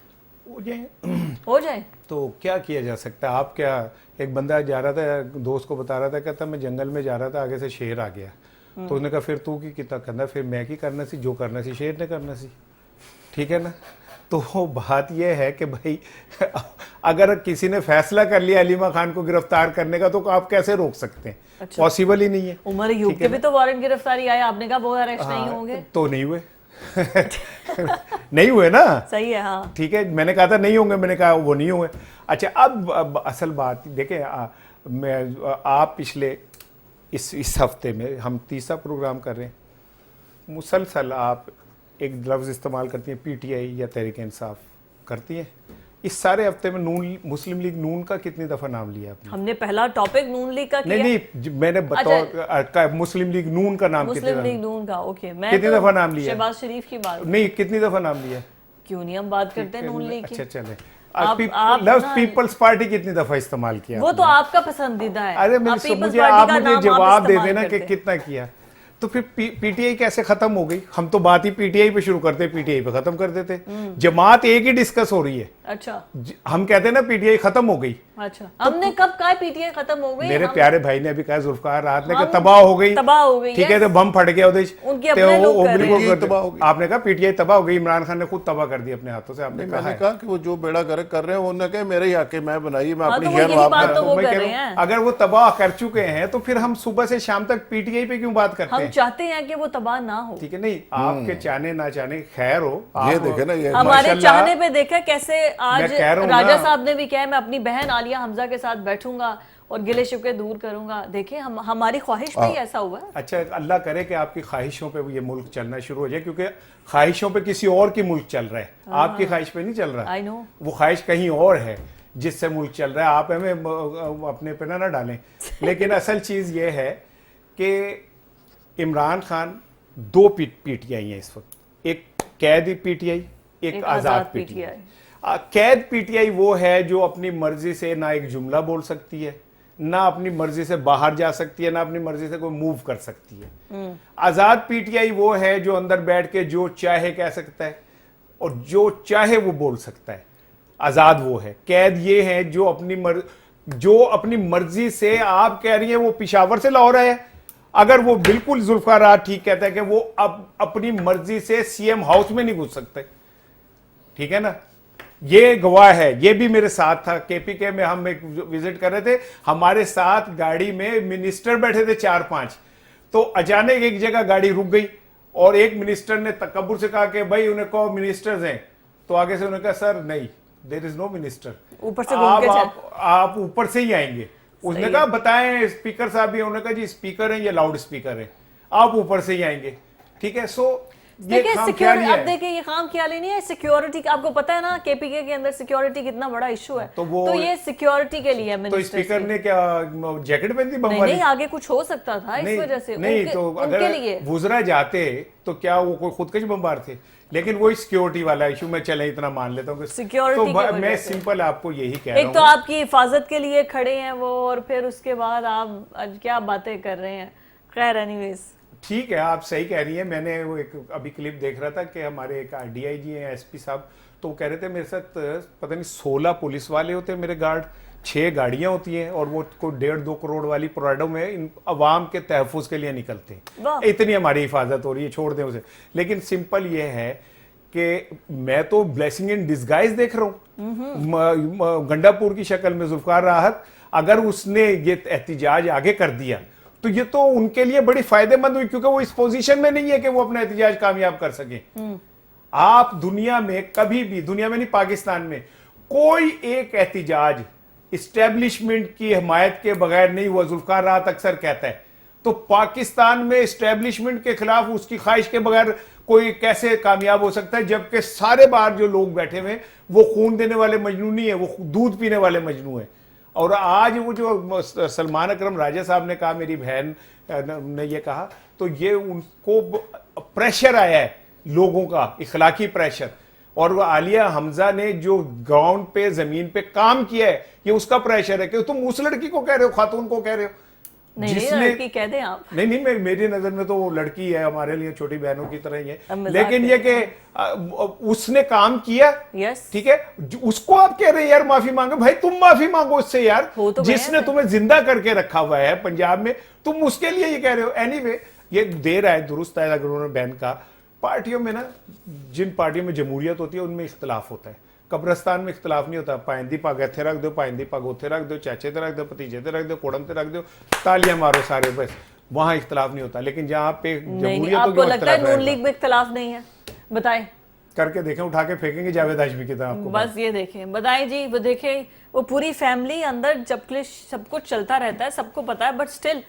ہو جائیں تو کیا کیا جا سکتا ہے. آپ کیا, ایک بندہ جا رہا تھا, دوست کو بتا رہا تھا, کہتا میں جنگل میں جا رہا تھا, آگے سے شیر آ گیا. تو اس نے کہا پھر تو کی کتنا کرنا, پھر میں کی کرنا سی, جو کرنا سی شیر نے کرنا سی. ٹھیک ہے نا. تو بات یہ ہے کہ بھائی اگر کسی نے فیصلہ کر لیا علیمہ خان کو گرفتار کرنے کا تو آپ کیسے روک سکتے ہیں؟ پاسبل ہی نہیں ہے. عمر ایوب کے بھی تو وارنٹ گرفتاری آیا, آپ نے کہا وہ اریسٹ نہیں ہوں گے, تو نہیں ہوئے. نہیں ہوئے نا, صحیح ہے. ہاں ٹھیک ہے, میں نے کہا تھا نہیں ہوں گے, میں نے کہا وہ نہیں ہوئے. اچھا اب اصل بات دیکھیں, میں آپ پچھلے اس ہفتے میں ہم 30واں پروگرام کر رہے ہیں, مسلسل آپ ایک لفظ استعمال کرتی ہیں پی ٹی آئی یا تحریک انصاف کرتی ہیں. اس سارے ہفتے میں مسلم لیگ نون کا کتنی دفعہ نام لیا آپ نے؟ ہم نے پہلا ٹاپک نون لیگ کا کیا. نہیں میں نے بطور مسلم لیگ نون کا نام مسلم لیگ نون کا, اوکے, میں کتنی دفعہ نام لیا؟ شہباز شریف کی بات نہیں, کتنی دفعہ نام لیا؟ کیوں نہیں, ہم بات کرتے ہیں نون لیگ کی. اچھا چلیں, لفظ پیپلز پارٹی کتنی دفعہ استعمال کیا؟ وہ تو آپ کا پسندیدہ ہے. ارے مجھے آپ مجھے جواب دے دینا کہ کتنا کیا. تو پھر پی ٹی آئی کیسے ختم ہو گئی؟ ہم تو بات ہی پی ٹی آئی پہ شروع کرتے, پی ٹی آئی پہ ختم کر دیتے. جماعت ایک ہی ڈسکس ہو رہی ہے. اچھا, ہم کہتے ہیں نا پی ٹی آئی ختم ہو گئی. اچھا, ہم نے کب کہا پی ٹی آئی ختم ہو گئی؟ میرے پیارے بھائی نے ابھی کہا, ذوالفقار راحت نے کہ تباہ ہو گئی. ٹھیک ہے, تو بم پھٹ گیا ادھر, آپ نے کہا پی ٹی آئی تباہ ہو گئی. عمران خان نے خود تباہ کر دی اپنے ہاتھوں سے. آپ نے کہا کہ وہ جو بیڑا گرک کر رہے ہیں انہوں نے کہا میرے ہی آکے میں بنائی, میں اپنی شہر. اگر وہ تباہ کر چکے ہیں تو پھر ہم صبح سے شام تک پی ٹی آئی پہ کیوں بات کرتے ہیں؟ ہم چاہتے ہیں کہ وہ تباہ نہ ہو. ٹھیک ہے, نہیں آپ کے چاہنے نہ چاہنے خیر ہو. یہ دیکھیں نا, یہ ہمارے چاہنے پہ دیکھا کیسے آج راجہ صاحب نے بھی کہا میں اپنی بہن عالیہ حمزہ کے ساتھ بیٹھوں گا اور گلے شکوے دور کروں گا. دیکھیں ہماری خواہش پہ ہی ایسا ہوا ہے. اچھا, اللہ کرے کہ آپ کی خواہشوں پہ یہ ملک چلنا شروع ہو جائے, کیونکہ خواہشوں پہ کسی اور کی ملک چل رہا ہے, آپ کی خواہش پہ نہیں چل رہا. وہ خواہش کہیں اور ہے جس سے ملک چل رہا ہے. آپ ہمیں اپنے پہ نہ ڈالیں. لیکن اصل چیز یہ ہے کہ Imran Khan 2 P T I ہیں اس وقت, ایک قید پی ٹی آئی, ایک آزاد پی ٹی آئی. قید پی ٹی آئی وہ ہے جو اپنی مرضی سے نہ ایک جملہ بول سکتی ہے, نہ اپنی مرضی سے باہر جا سکتی ہے, نہ اپنی مرضی سے کوئی موو کر سکتی ہے. آزاد پی ٹی آئی وہ ہے جو اندر بیٹھ کے جو چاہے کہہ سکتا ہے اور جو چاہے وہ بول سکتا ہے. آزاد وہ ہے. قید یہ ہے جو اپنی مرضی سے, آپ کہہ رہی ہیں وہ پشاور سے لاہور ہے, اگر وہ بالکل ذوالفقار راحت ٹھیک کہتا ہے کہ وہ اب اپنی مرضی سے سی ایم ہاؤس میں نہیں گھس سکتے. ٹھیک ہے نا, یہ گواہ ہے. یہ بھی میرے ساتھ تھا, کے پی کے میں ہم ایک وزٹ کر رہے تھے, ہمارے ساتھ گاڑی میں منسٹر بیٹھے تھے 4-5. تو اچانک ایک جگہ گاڑی رک گئی اور ایک منسٹر نے تکبر سے کہا کہ بھائی انہیں کہو منسٹرز ہیں. تو آگے سے انہوں نے کہا سر نہیں, دیر از نو منسٹر, آپ اوپر سے ہی آئیں گے. اس نے کہا بتائیں اسپیکر صاحب بھی, انہوں نے کہا جی اسپیکر ہیں یا لاؤڈ اسپیکر ہیں, آپ اوپر سے ہی آئیں گے. ٹھیک ہے. سو دیکھیں سیکیورٹی، اب دیکھیں یہ خام خیالی نہیں ہے سیکیورٹی، آپ کو پتا ہے نا کے پی کے اندر سیکیورٹی کتنا بڑا ایشو ہے، تو یہ سیکیورٹی کے لیے تو اسپیکر نے کیا جیکٹ پہنی بم والی؟ نہیں آگے کچھ ہو سکتا تھا اس وجہ سے، نہیں تو اگر وزراء جاتے تو کیا وہ کوئی خودکش بمبار تھے؟ لیکن وہی سیکیورٹی والا ایشو میں چلیں اتنا مان لیتا ہوں سیکیورٹی، تو میں سمپل آپ کو یہی کہہ رہا ہوں، ایک تو آپ کی حفاظت کے لیے کھڑے ہیں وہ، اور پھر اس کے بعد آپ کیا باتیں کر رہے ہیں. خیر اینی ویز ٹھیک ہے، آپ صحیح کہہ رہی ہیں. میں نے وہ ایک ابھی کلپ دیکھ رہا تھا کہ ہمارے ایک ڈی آئی جی ہیں ایس پی صاحب، تو وہ کہہ رہے تھے میرے ساتھ پتہ نہیں 16 پولیس والے ہوتے ہیں میرے گارڈ، 6 گاڑیاں ہوتی ہیں، اور وہ کوئی 1.5-2 کروڑ والی پراڈو میں عوام کے تحفظ کے لیے نکلتے ہیں. اتنی ہماری حفاظت ہو رہی ہے، چھوڑ دیں اسے. لیکن سمپل یہ ہے کہ میں تو بلیسنگ ان ڈسگائز دیکھ رہا ہوں. گنڈا پور کی شکل میں ذوالفقار راحت، اگر اس نے یہ احتجاج آگے کر دیا تو یہ تو ان کے لیے بڑی فائدے مند ہوئی، کیونکہ وہ اس پوزیشن میں نہیں ہے کہ وہ اپنا احتجاج کامیاب کر سکیں. آپ دنیا میں کبھی بھی، دنیا میں نہیں پاکستان میں، کوئی ایک احتجاج اسٹیبلشمنٹ کی حمایت کے بغیر نہیں ہوا. ذوالفقار راحت اکثر کہتا ہے تو پاکستان میں اسٹیبلشمنٹ کے خلاف اس کی خواہش کے بغیر کوئی کیسے کامیاب ہو سکتا ہے، جبکہ سارے باہر جو لوگ بیٹھے ہوئے وہ خون دینے والے مجنو نہیں ہیں، وہ دودھ پینے والے مجنو ہیں. اور آج وہ جو سلمان اکرم راجہ صاحب نے کہا، میری بہن نے یہ کہا، تو یہ ان کو پریشر آیا ہے لوگوں کا، اخلاقی پریشر. اور وہ عالیہ حمزہ نے جو گراؤنڈ پہ زمین پہ کام کیا ہے، یہ اس کا پریشر ہے کہ تم اس لڑکی کو کہہ رہے ہو، خاتون کو کہہ رہے ہو. نہیں لڑکی کہہ دیں آپ. نہیں میری نظر میں تو وہ لڑکی ہے، ہمارے لیے چھوٹی بہنوں کی طرح ہی ہے. لیکن یہ کہ اس نے کام کیا، ٹھیک ہے، اس کو آپ کہہ رہے ہیں یار معافی مانگو. بھائی تم معافی مانگو اس سے یار، جس نے تمہیں زندہ کر کے رکھا ہوا ہے پنجاب میں، تم اس کے لیے یہ کہہ رہے ہو. اینی وے یہ دیر آئے درست ہے. اگر انہوں نے بین کا، پارٹیوں میں نا، جن پارٹیوں میں جمہوریت ہوتی ہے ان میں اختلاف ہوتا ہے. قبرستان میں اختلاف نہیں ہوتا. پائندی پگ اتنے رکھ دو، پائندی پگ اتنے رکھ دو، چاچے تے رکھ دو، بھتیجے تے رکھ دو، کوڑم تے رکھ دو، تالیاں مارو سارے، بس وہاں اختلاف نہیں ہوتا. لیکن جہاں پہ جمہوریت آپ کو لگتا ہے نون لیگ میں اختلاف نہیں ہے؟ بتائیں، کر کے دیکھیں، اٹھا کے پھینکیں گے جاوید ہاشمی کی طرح آپ کو. بس یہ دیکھیں، بتائیں جی. وہ دیکھیں وہ پوری فیملی اندر جب سب کچھ چلتا رہتا ہے، سب کو پتا ہے، بٹ سٹل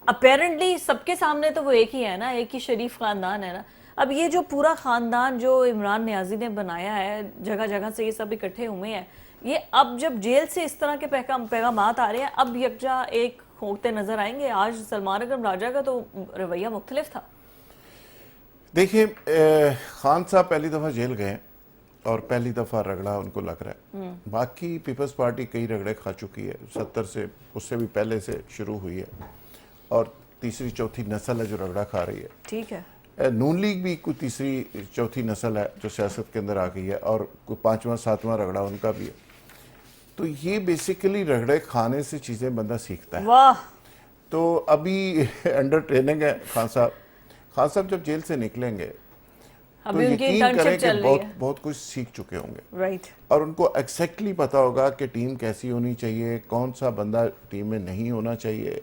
اپیرنٹلی سب کے سامنے تو وہ ایک ہی ہے نا، ایک ہی شریف خاندان ہے نا. اب یہ جو پورا خاندان جو عمران نیازی نے بنایا ہے، جگہ جگہ سے یہ سب اکٹھے ہوئے ہیں، یہ اب جب جیل سے اس طرح کے پیغامات آ رہے ہیں، اب یکجا ایک ہوتے نظر آئیں گے. آج سلمان اکرم راجہ کا تو رویہ مختلف تھا. دیکھیں خان صاحب پہلی دفعہ جیل گئے اور پہلی دفعہ رگڑا ان کو لگ رہا ہے. باقی پیپلز پارٹی کئی رگڑے کھا چکی ہے، 70 سے اس سے بھی پہلے سے شروع ہوئی ہے، اور تیسری چوتھی نسل ہے جو رگڑا کھا رہی ہے. ٹھیک ہے، نون لیگ بھی کوئی تیسری چوتھی نسل ہے جو سیاست کے اندر آ گئی ہے، اور کوئی 5واں 7واں رگڑا ان کا بھی ہے. تو یہ بیسیکلی رگڑے کھانے سے چیزیں بندہ سیکھتا ہے. واہ. تو ابھی انڈر ٹریننگ ہے خان صاحب. خان صاحب جب جیل سے نکلیں گے تو یقین کریں کہ بہت کچھ سیکھ چکے ہوں گے، اور ان کو ایگزیکٹلی پتا ہوگا کہ ٹیم کیسی ہونی چاہیے، کون سا بندہ ٹیم میں نہیں ہونا چاہیے،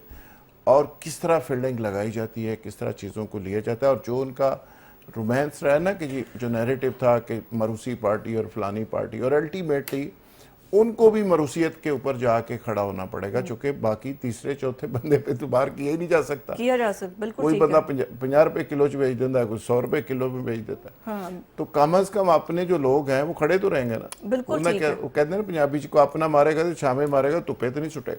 اور کس طرح فیلڈنگ لگائی جاتی ہے، کس طرح چیزوں کو لیا جاتا ہے. اور جو ان کا رومانس رہا نا کہ جی جو نیریٹو تھا کہ مروسی پارٹی اور فلانی پارٹی، اور الٹیمیٹلی ان کو بھی مروسیت کے اوپر جا کے کھڑا ہونا پڑے گا، چونکہ باقی تیسرے چوتھے بندے پہ تو باہر کیا ہی نہیں جا سکتا. کوئی بندہ 50 روپے کلو بیچ دیتا ہے، کوئی 100 روپے کلو میں بیچ دیتا ہے. تو کم از کم اپنے جو لوگ ہیں وہ کھڑے تو رہیں گے نا. وہ کہتے ہیں نا پنجابی کو اپنا مارے گا تو شامے مارے گا، تپے تو نہیں چھٹے.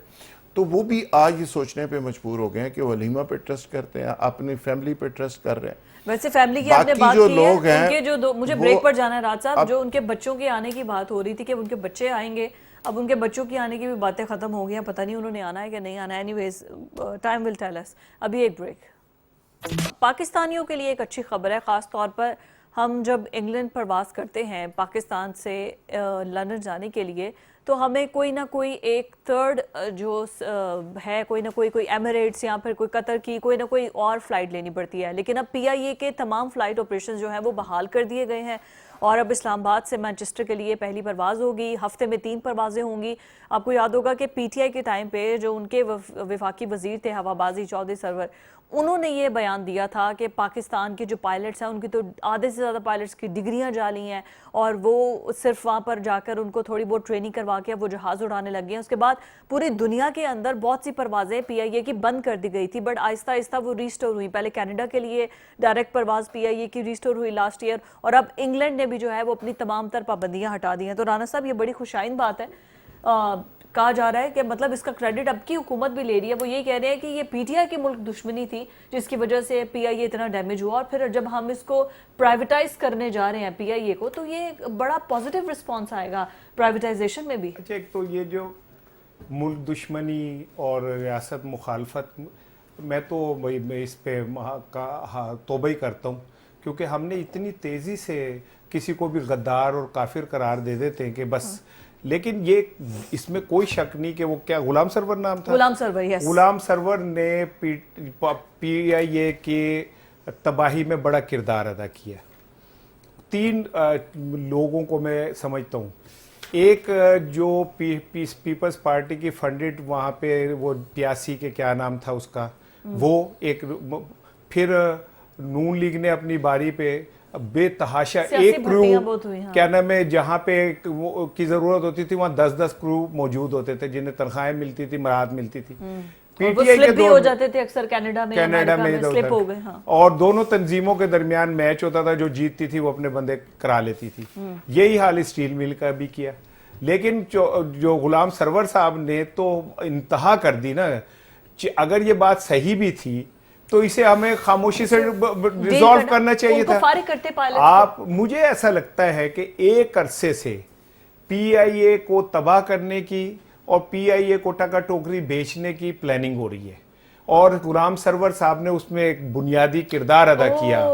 تو وہ بھی آج یہ سوچنے پہ مجبور ہو گئے ہیں کہ وہ ولیمہ پہ ٹرسٹ کرتے ہیں، اپنی فیملی پہ ٹرسٹ کر رہے ہیں. ویسے فیملی کی آپ نے بات کی ہے، ان کے جو مجھے بریک پر جانا ہے راج صاحب، جو ان کے بچوں کے آنے کی بات ہو رہی تھی کہ ان کے بچے آئیں گے، اب ان کے بچوں کی آنے کی بھی باتیں ختم ہو گئی ہیں، پتہ نہیں انہوں نے آنا ہے کہ نہیں آنا ہے. Anyways time will tell us. ابھی ایک بریک. پاکستانیوں کے لیے ایک اچھی خبر ہے، خاص طور پر ہم جب انگلینڈ پرواز کرتے ہیں پاکستان سے لندن جانے کے لیے، تو ہمیں کوئی نہ کوئی ایک تھرڈ جو ہے، کوئی نہ کوئی ایمریٹس یا پھر کوئی قطر کی کوئی نہ کوئی اور فلائٹ لینی پڑتی ہے. لیکن اب PIA کے تمام فلائٹ آپریشن جو ہیں وہ بحال کر دیے گئے ہیں، اور اب اسلام آباد سے مانچسٹر کے لیے پہلی پرواز ہوگی. ہفتے میں 3 پروازیں ہوں گی. آپ کو یاد ہوگا کہ پی ٹی آئی کے ٹائم پہ جو ان کے وفاقی وزیر تھے ہوابازی چودھری سرور, انہوں نے یہ بیان دیا تھا کہ پاکستان کے جو پائلٹس ہیں ان کی تو آدھے سے زیادہ پائلٹس کی ڈگریاں جعلی ہیں, اور وہ صرف وہاں پر جا کر ان کو تھوڑی بہت ٹریننگ کروا کے وہ جہاز اڑانے لگ گئے ہیں. اس کے بعد پوری دنیا کے اندر بہت سی پروازیں پی آئی اے کی بند کر دی گئی تھی, بٹ آہستہ آہستہ وہ ریسٹور ہوئی. پہلے کینیڈا کے لیے ڈائریکٹ پرواز پی آئی اے کی ریسٹور ہوئی لاسٹ ایئر, اور اب انگلینڈ نے بھی جو ہے وہ اپنی تمام تر پابندیاں ہٹا دی ہیں. تو رانا صاحب یہ بڑی خوشائن بات ہے. کہا جا رہا ہے کہ مطلب اس کا کریڈٹ اب کی حکومت بھی لے رہی ہے. وہ یہ کہہ رہے ہیں کہ یہ پی ٹی آئی کی ملک دشمنی تھی جس کی وجہ سے پی آئی اے اتنا ڈیمیج ہوا, اور پھر جب ہم اس کو پرائیویٹائز کرنے جا رہے ہیں پی آئی اے کو, تو یہ بڑا پازیٹیو رسپانس آئے گا پرائیویٹائزیشن میں بھی. اچھا, ایک تو یہ جو ملک دشمنی اور ریاست مخالفت, میں تو میں اس پہ توبہ ہی کرتا ہوں, کیونکہ ہم نے اتنی تیزی سے کسی کو بھی غدار اور کافر قرار دے دیتے ہیں کہ بس. لیکن یہ اس میں کوئی شک نہیں کہ وہ کیا غلام سرور نام تھا, غلام سرور, یس, غلام سرور نے پی آئی اے کی تباہی میں بڑا کردار ادا کیا. 3 لوگوں کو میں سمجھتا ہوں. ایک جو پیپلز پارٹی کی فنڈڈ وہاں پہ وہ 82 کے کیا نام تھا اس کا, وہ ایک. پھر نون لیگ نے اپنی باری پہ بے تحاشا ایک کرو, کیا نام ہے, جہاں پہ کی ضرورت ہوتی تھی وہاں 10-10 کرو موجود ہوتے تھے جنہیں تنخواہیں ملتی تھی, مراحت ملتی تھی. پی ٹی آئی کے بھی ہو جاتے تھے اکثر کینیڈا میں سلپ ہو گئے, اور دونوں تنظیموں کے درمیان میچ ہوتا تھا, جو جیتتی تھی وہ اپنے بندے کرا لیتی تھی. یہی حال اسٹیل مل کا بھی کیا. لیکن جو غلام سرور صاحب نے تو انتہا کر دی نا. اگر یہ بات صحیح بھی تھی تو اسے ہمیں خاموشی سے ریزالو کرنا چاہیے تھا. آپ, مجھے ایسا لگتا ہے کہ ایک عرصے سے پی آئی اے کو تباہ کرنے کی اور پی آئی اے کو ٹکا ٹوکری بیچنے کی پلاننگ ہو رہی ہے, اور غلام سرور صاحب نے اس میں ایک بنیادی کردار ادا کیا.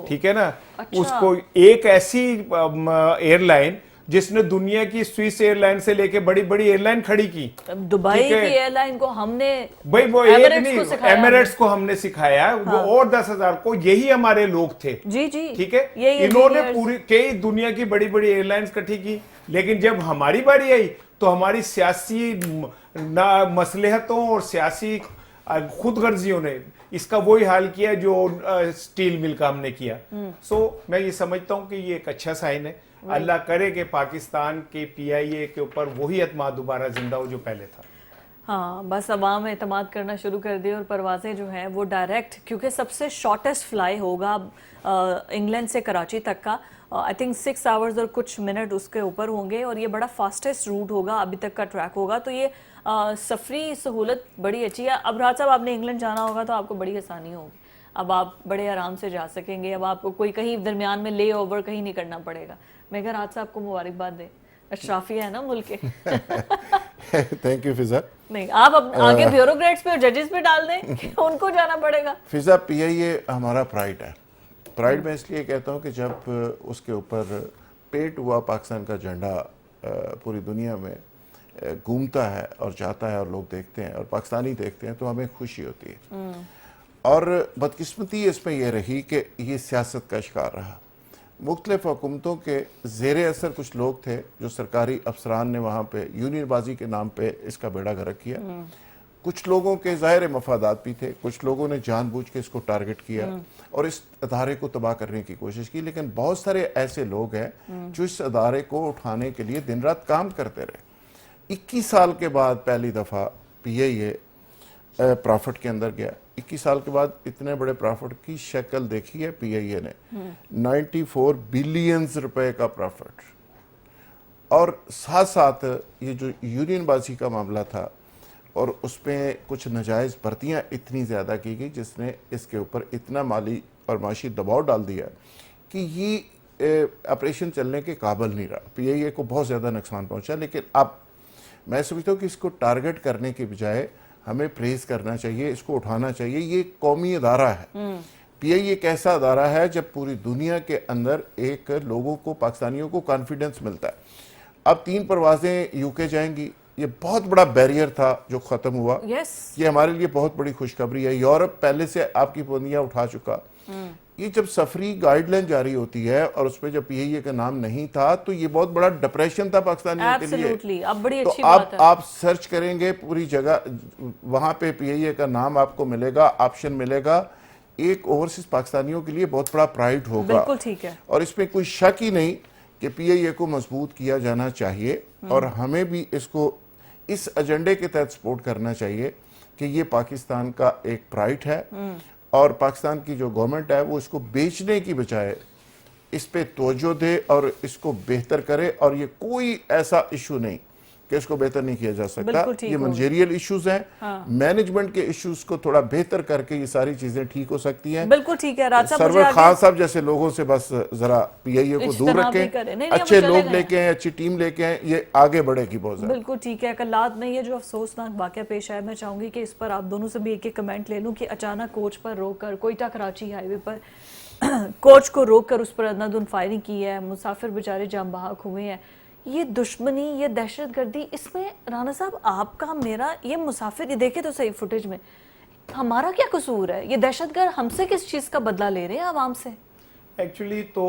ٹھیک ہے نا. اس کو ایک ایسی ایئر لائن جس نے دنیا کی سوئس ایئر لائن سے لے کے بڑی بڑی ایئر لائن کھڑی کی, دبئی کی ایئر لائن کو ہم نے, بھائی وہ ایک نہیں, ایمریٹس کو ہم نے سکھایا, وہ اور 10,000 کو, یہی ہمارے لوگ تھے. جی جی, ٹھیک ہے. انہوں نے پوری کئی دنیا کی بڑی بڑی ایئر لائنز کٹھی کی. لیکن جب ہماری باری آئی تو ہماری سیاسی مصلحتوں اور سیاسی خود غرضیوں نے اس کا وہی حال کیا جو اسٹیل مل کا ہم نے کیا. سو میں یہ سمجھتا ہوں کہ یہ ایک اچھا سائن ہے. اللہ کرے کہ پاکستان کے پی آئی اے کے اوپر وہی اعتماد دوبارہ زندہ ہو جو پہلے تھا. ہاں, بس عوام اعتماد کرنا شروع کر دے, اور پروازیں جو ہیں وہ ڈائریکٹ, کیونکہ سب سے شارٹیسٹ فلائی ہوگا انگلینڈ سے کراچی تک کا, آئی تھنک 6 آورز اور کچھ منٹ اس کے اوپر ہوں گے, اور یہ بڑا فاسٹسٹ روٹ ہوگا ابھی تک کا ٹریک ہوگا. تو یہ سفری سہولت بڑی اچھی ہے. اب راج صاحب آپ نے انگلینڈ جانا ہوگا تو آپ کو بڑی آسانی ہوگی, اب آپ بڑے آرام سے جا سکیں گے. اب آپ کو کوئی کہیں درمیان میں لے اوور کہیں نہیں کرنا پڑے گا. میں کہا راج صاحب کو مبارکباد دیں, اشرافیہ ہے نا ملک کے. تھینک یو فضا. نہیں, آپ آگے بیوروکریٹس پہ اور ججز پہ ڈال دیں کہ ان کو جانا پڑے گا. فضا, پی آئی اے ہمارا پرائڈ ہے. پرائڈ میں اس لیے کہتا ہوں کہ جب اس کے اوپر پیٹ ہوا پاکستان کا جھنڈا پوری دنیا میں گھومتا ہے اور جاتا ہے اور لوگ دیکھتے ہیں اور پاکستانی دیکھتے ہیں تو ہمیں خوشی ہوتی ہے. اور بدقسمتی اس میں یہ رہی کہ یہ سیاست کا شکار رہا. مختلف حکومتوں کے زیر اثر کچھ لوگ تھے جو سرکاری افسران نے وہاں پہ یونین بازی کے نام پہ اس کا بیڑا غرق کیا. کچھ لوگوں کے ظاہر مفادات بھی تھے, کچھ لوگوں نے جان بوجھ کے اس کو ٹارگٹ کیا اور اس ادارے کو تباہ کرنے کی کوشش کی. لیکن بہت سارے ایسے لوگ ہیں جو اس ادارے کو اٹھانے کے لیے دن رات کام کرتے رہے. 21 سال کے بعد پہلی دفعہ پی آئی اے پرافٹ کے اندر گیا. 21 سال کے بعد اتنے بڑے پرافٹ کی شکل دیکھی ہے پی آئی اے نے. 94 بلینز روپے کا پرافٹ, اور ساتھ ساتھ یہ جو یونین بازی کا معاملہ تھا اور اس پہ کچھ ناجائز بھرتیاں اتنی زیادہ کی گئی جس نے اس کے اوپر اتنا مالی اور معاشی دباؤ ڈال دیا کہ یہ آپریشن چلنے کے قابل نہیں رہا. پی آئی اے کو بہت زیادہ نقصان پہنچا. لیکن اب میں سمجھتا ہوں کہ اس کو ٹارگٹ کرنے کے بجائے ہمیں پریز کرنا چاہیے, اس کو اٹھانا چاہیے. یہ قومی ادارہ ہے. پی آئی اے ایک ایسا ادارہ ہے جب پوری دنیا کے اندر ایک لوگوں کو, پاکستانیوں کو کانفیڈنس ملتا ہے. اب 3 پروازیں یو کے جائیں گی, یہ بہت بڑا بیریئر تھا جو ختم ہوا. یس یہ ہمارے لیے بہت بڑی خوشخبری ہے. یورپ پہلے سے آپ کی پابندیاں اٹھا چکا. یہ جب سفری گائیڈ لائن جاری ہوتی ہے اور اس پہ جب پی آئی اے کا نام نہیں تھا تو یہ بہت بڑا ڈپریشن تھا پاکستانیوں کے لیے. ایبسلیوٹلی. اب بڑی تو اچھی بات ہے. آپ سرچ کریں گے پوری جگہ وہاں پہ پی آئی اے کا نام آپ کو ملے گا, آپشن ملے گا. ایک اوورسیز پاکستانیوں کے لیے بہت بڑا پرائیڈ ہوگا. بالکل ٹھیک ہے. اور اس میں کوئی شک ہی نہیں کہ پی آئی اے کو مضبوط کیا جانا چاہیے اور ہمیں بھی اس کو اس ایجنڈے کے تحت سپورٹ کرنا چاہیے کہ یہ پاکستان کا ایک پرائیڈ ہے اور پاکستان کی جو گورنمنٹ ہے وہ اس کو بیچنے کی بجائے اس پہ توجہ دے اور اس کو بہتر کرے. اور یہ کوئی ایسا ایشو نہیں کہ اس کو بہتر نہیں کیا جا سکتا. یہ منجیریل ایشوز ہیں, مینجمنٹ کے ایشوز کو تھوڑا بہتر کر کے یہ ساری چیزیں ٹھیک ہو سکتی ہیں. بالکل ٹھیک ہے. راج صاحب سرور خان صاحب جیسے لوگوں سے بس ذرا پی آئی اے کو دور رکھیں, اچھے لوگ لے کے آئیں, اچھی ٹیم لے کے آئیں, یہ آگے بڑھے گی بہت زیادہ. بالکل ٹھیک ہے. کلات میں یہ جو افسوسناک واقعہ پیش آیا, میں چاہوں گی کہ اس پر آپ دونوں سے بھی ایک ایک کمنٹ لے لوں کہ اچانک کوچ پر روک کر کوئٹہ کراچی ہائی وے پر کوچ کو روک کر اس پر اندھادھند فائرنگ کی ہے, مسافر بیچارے جاں بحق ہوئے ہیں. یہ دشمنی, یہ دہشت گردی, اس میں رانا صاحب آپ کا میرا یہ مسافر, یہ دیکھیں تو صحیح فوٹیج میں, ہمارا کیا قصور ہے؟ یہ دہشت گرد ہم سے کس چیز کا بدلہ لے رہے ہیں عوام سے؟ ایکچولی تو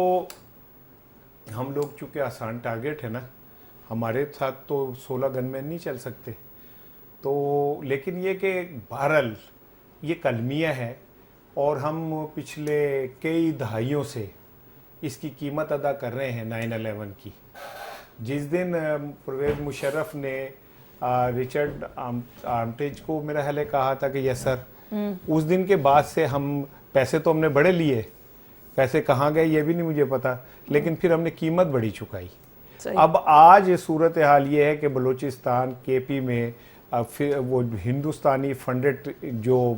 ہم لوگ چونکہ آسان ٹارگٹ ہے نا, ہمارے ساتھ تو 16 گن مین نہیں چل سکتے. تو لیکن یہ کہ بہرحال یہ کلمیہ ہے اور ہم پچھلے کئی دہائیوں سے اس کی قیمت ادا کر رہے ہیں 9/11 کی. جس دن پرویز مشرف نے رچرڈ آرمٹیج کو میرا خیال ہے کہا تھا کہ یس سر, اس دن کے بعد سے ہم پیسے تو ہم نے بڑے لیے, پیسے کہاں گئے یہ بھی نہیں مجھے پتا, لیکن پھر ہم نے قیمت بڑی چکائی. اب آج صورتحال یہ ہے کہ بلوچستان کے پی میں وہ ہندوستانی فنڈڈ جو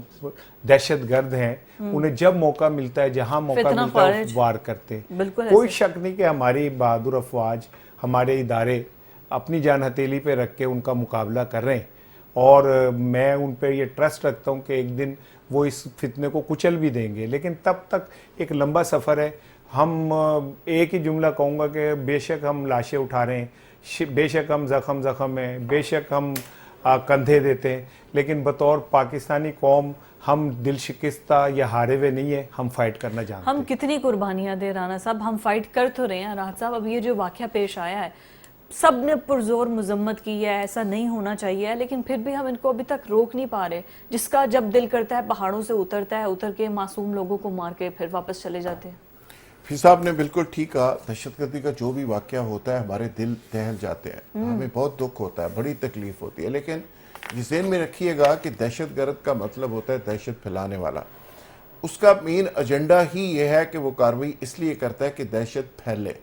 دہشت گرد ہیں انہیں جب موقع ملتا ہے, جہاں موقع ملتا ہے وار کرتے. کوئی شک نہیں کہ ہماری بہادر افواج, ہمارے ادارے اپنی جان ہتھیلی پہ رکھ کے ان کا مقابلہ کر رہے ہیں اور میں ان پہ یہ ٹرسٹ رکھتا ہوں کہ ایک دن وہ اس فتنے کو کچل بھی دیں گے. لیکن تب تک ایک لمبا سفر ہے. ہم ایک ہی جملہ کہوں گا کہ بے شک ہم لاشیں اٹھا رہے ہیں, بے شک ہم زخم ہیں, بے شک ہم کندھے دیتے ہیں, لیکن بطور پاکستانی قوم ہم دل شکستہ یا ہارے ہوئے نہیں ہیں, ہم فائٹ کرنا جانتے ہیں. ہم کتنی قربانیاں دے رانا صاحب, ہم فائٹ کر تو رہے ہیں. راحت صاحب اب یہ جو واقعہ پیش آیا ہے سب نے پرزور مذمت کی ہے, ایسا نہیں ہونا چاہیے, لیکن پھر بھی ہم ان کو ابھی تک روک نہیں پا رہے. جس کا جب دل کرتا ہے پہاڑوں سے اترتا ہے, اتر کے معصوم لوگوں کو مار کے پھر واپس چلے جاتے ہیں. فی صاحب نے بالکل ٹھیک کہا. دہشت گردی کا جو بھی واقعہ ہوتا ہے ہمارے دل دہل جاتے ہیں, ہمیں بہت دکھ ہوتا ہے, بڑی تکلیف ہوتی ہے. لیکن یہ ذہن میں رکھیے گا کہ دہشت گرد کا مطلب ہوتا ہے دہشت پھیلانے والا. اس کا مین ایجنڈا ہی یہ ہے کہ وہ کارروائی اس لیے کرتا ہے کہ دہشت پھیلے.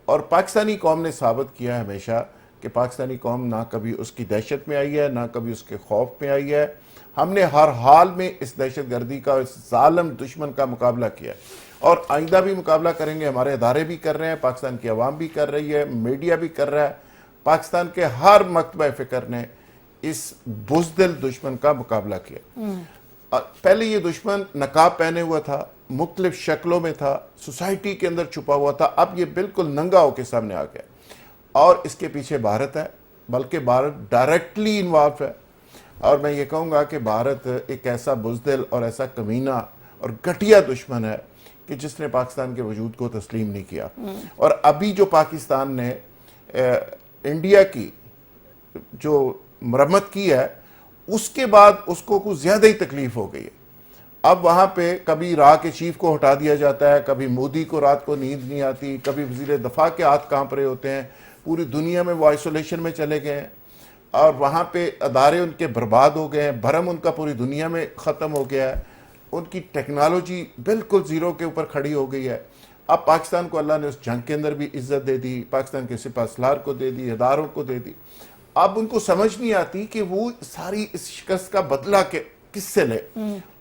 اور پاکستانی قوم نے ثابت کیا ہے ہمیشہ کہ پاکستانی قوم نہ کبھی اس کی دہشت میں آئی ہے, نہ کبھی اس کے خوف میں آئی ہے. ہم نے ہر حال میں اس دہشت گردی کا, اس ظالم دشمن کا مقابلہ کیا اور آئندہ بھی مقابلہ کریں گے. ہمارے ادارے بھی کر رہے ہیں, پاکستان کی عوام بھی کر رہی ہے, میڈیا بھی کر رہا ہے. پاکستان کے ہر مکتبہ فکر نے اس بزدل دشمن کا مقابلہ کیا. پہلے یہ دشمن نقاب پہنے ہوا تھا, مختلف شکلوں میں تھا, سوسائٹی کے اندر چھپا ہوا تھا. اب یہ بالکل ننگا ہو کے سامنے آ گیا اور اس کے پیچھے بھارت ہے, بلکہ بھارت ڈائریکٹلی انوالو ہے. اور میں یہ کہوں گا کہ بھارت ایک ایسا بزدل اور ایسا کمینہ اور گھٹیا دشمن ہے کہ جس نے پاکستان کے وجود کو تسلیم نہیں کیا. اور ابھی جو پاکستان نے انڈیا کی جو مرمت کی ہے اس کے بعد اس کو کچھ زیادہ ہی تکلیف ہو گئی ہے. اب وہاں پہ کبھی راہ کے چیف کو ہٹا دیا جاتا ہے, کبھی مودی کو رات کو نیند نہیں آتی, کبھی وزیر دفاع کے ہاتھ کانپ رہے ہوتے ہیں. پوری دنیا میں وہ آئسولیشن میں چلے گئے ہیں اور وہاں پہ ادارے ان کے برباد ہو گئے ہیں, بھرم ان کا پوری دنیا میں ختم ہو گیا ہے. ان کی ٹیکنالوجی بالکل زیرو کے اوپر کھڑی ہو گئی ہے. اب پاکستان کو اللہ نے اس جنگ کے اندر بھی عزت دے دی, پاکستان کے سپہ سالار کو دے دی, اداروں کو دے دی. اب ان کو سمجھ نہیں آتی کہ وہ ساری اس شکست کا بدلہ کس سے لے.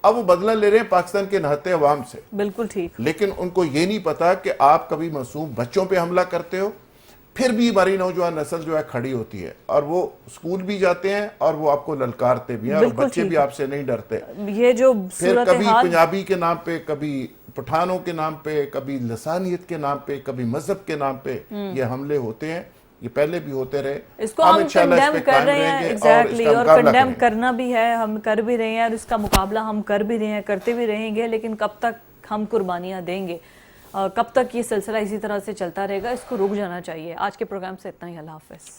اب وہ بدلہ لے رہے ہیں پاکستان کے نہتے عوام سے. بالکل ٹھیک. لیکن ان کو یہ نہیں پتا کہ آپ کبھی معصوم بچوں پہ حملہ کرتے ہو, پھر بھی ہماری نوجوان نسل جو ہے کھڑی ہوتی ہے اور وہ اسکول بھی جاتے ہیں اور وہ آپ کو للکارتے بھی ہیں اور بچے بھی آپ سے نہیں ڈرتے. یہ جو پھر کبھی پنجابی کے نام پہ, کبھی پٹھانوں کے نام پہ, کبھی لسانیت کے نام پہ, کبھی مذہب کے نام پہ یہ حملے ہوتے ہیں. یہ پہلے بھی ہوتے رہے. اس کو ہم کنڈیم کر رہے ہیں ایگزیکٹلی, اور کنڈیم کرنا بھی ہے, ہم کر بھی رہے ہیں, اور اس کا مقابلہ ہم کر بھی رہے ہیں, کرتے بھی رہیں گے. لیکن کب تک ہم قربانیاں دیں گے, کب تک یہ سلسلہ اسی طرح سے چلتا رہے گا, اس کو رک جانا چاہیے. آج کے پروگرام سے اتنا ہی. اللہ حافظ.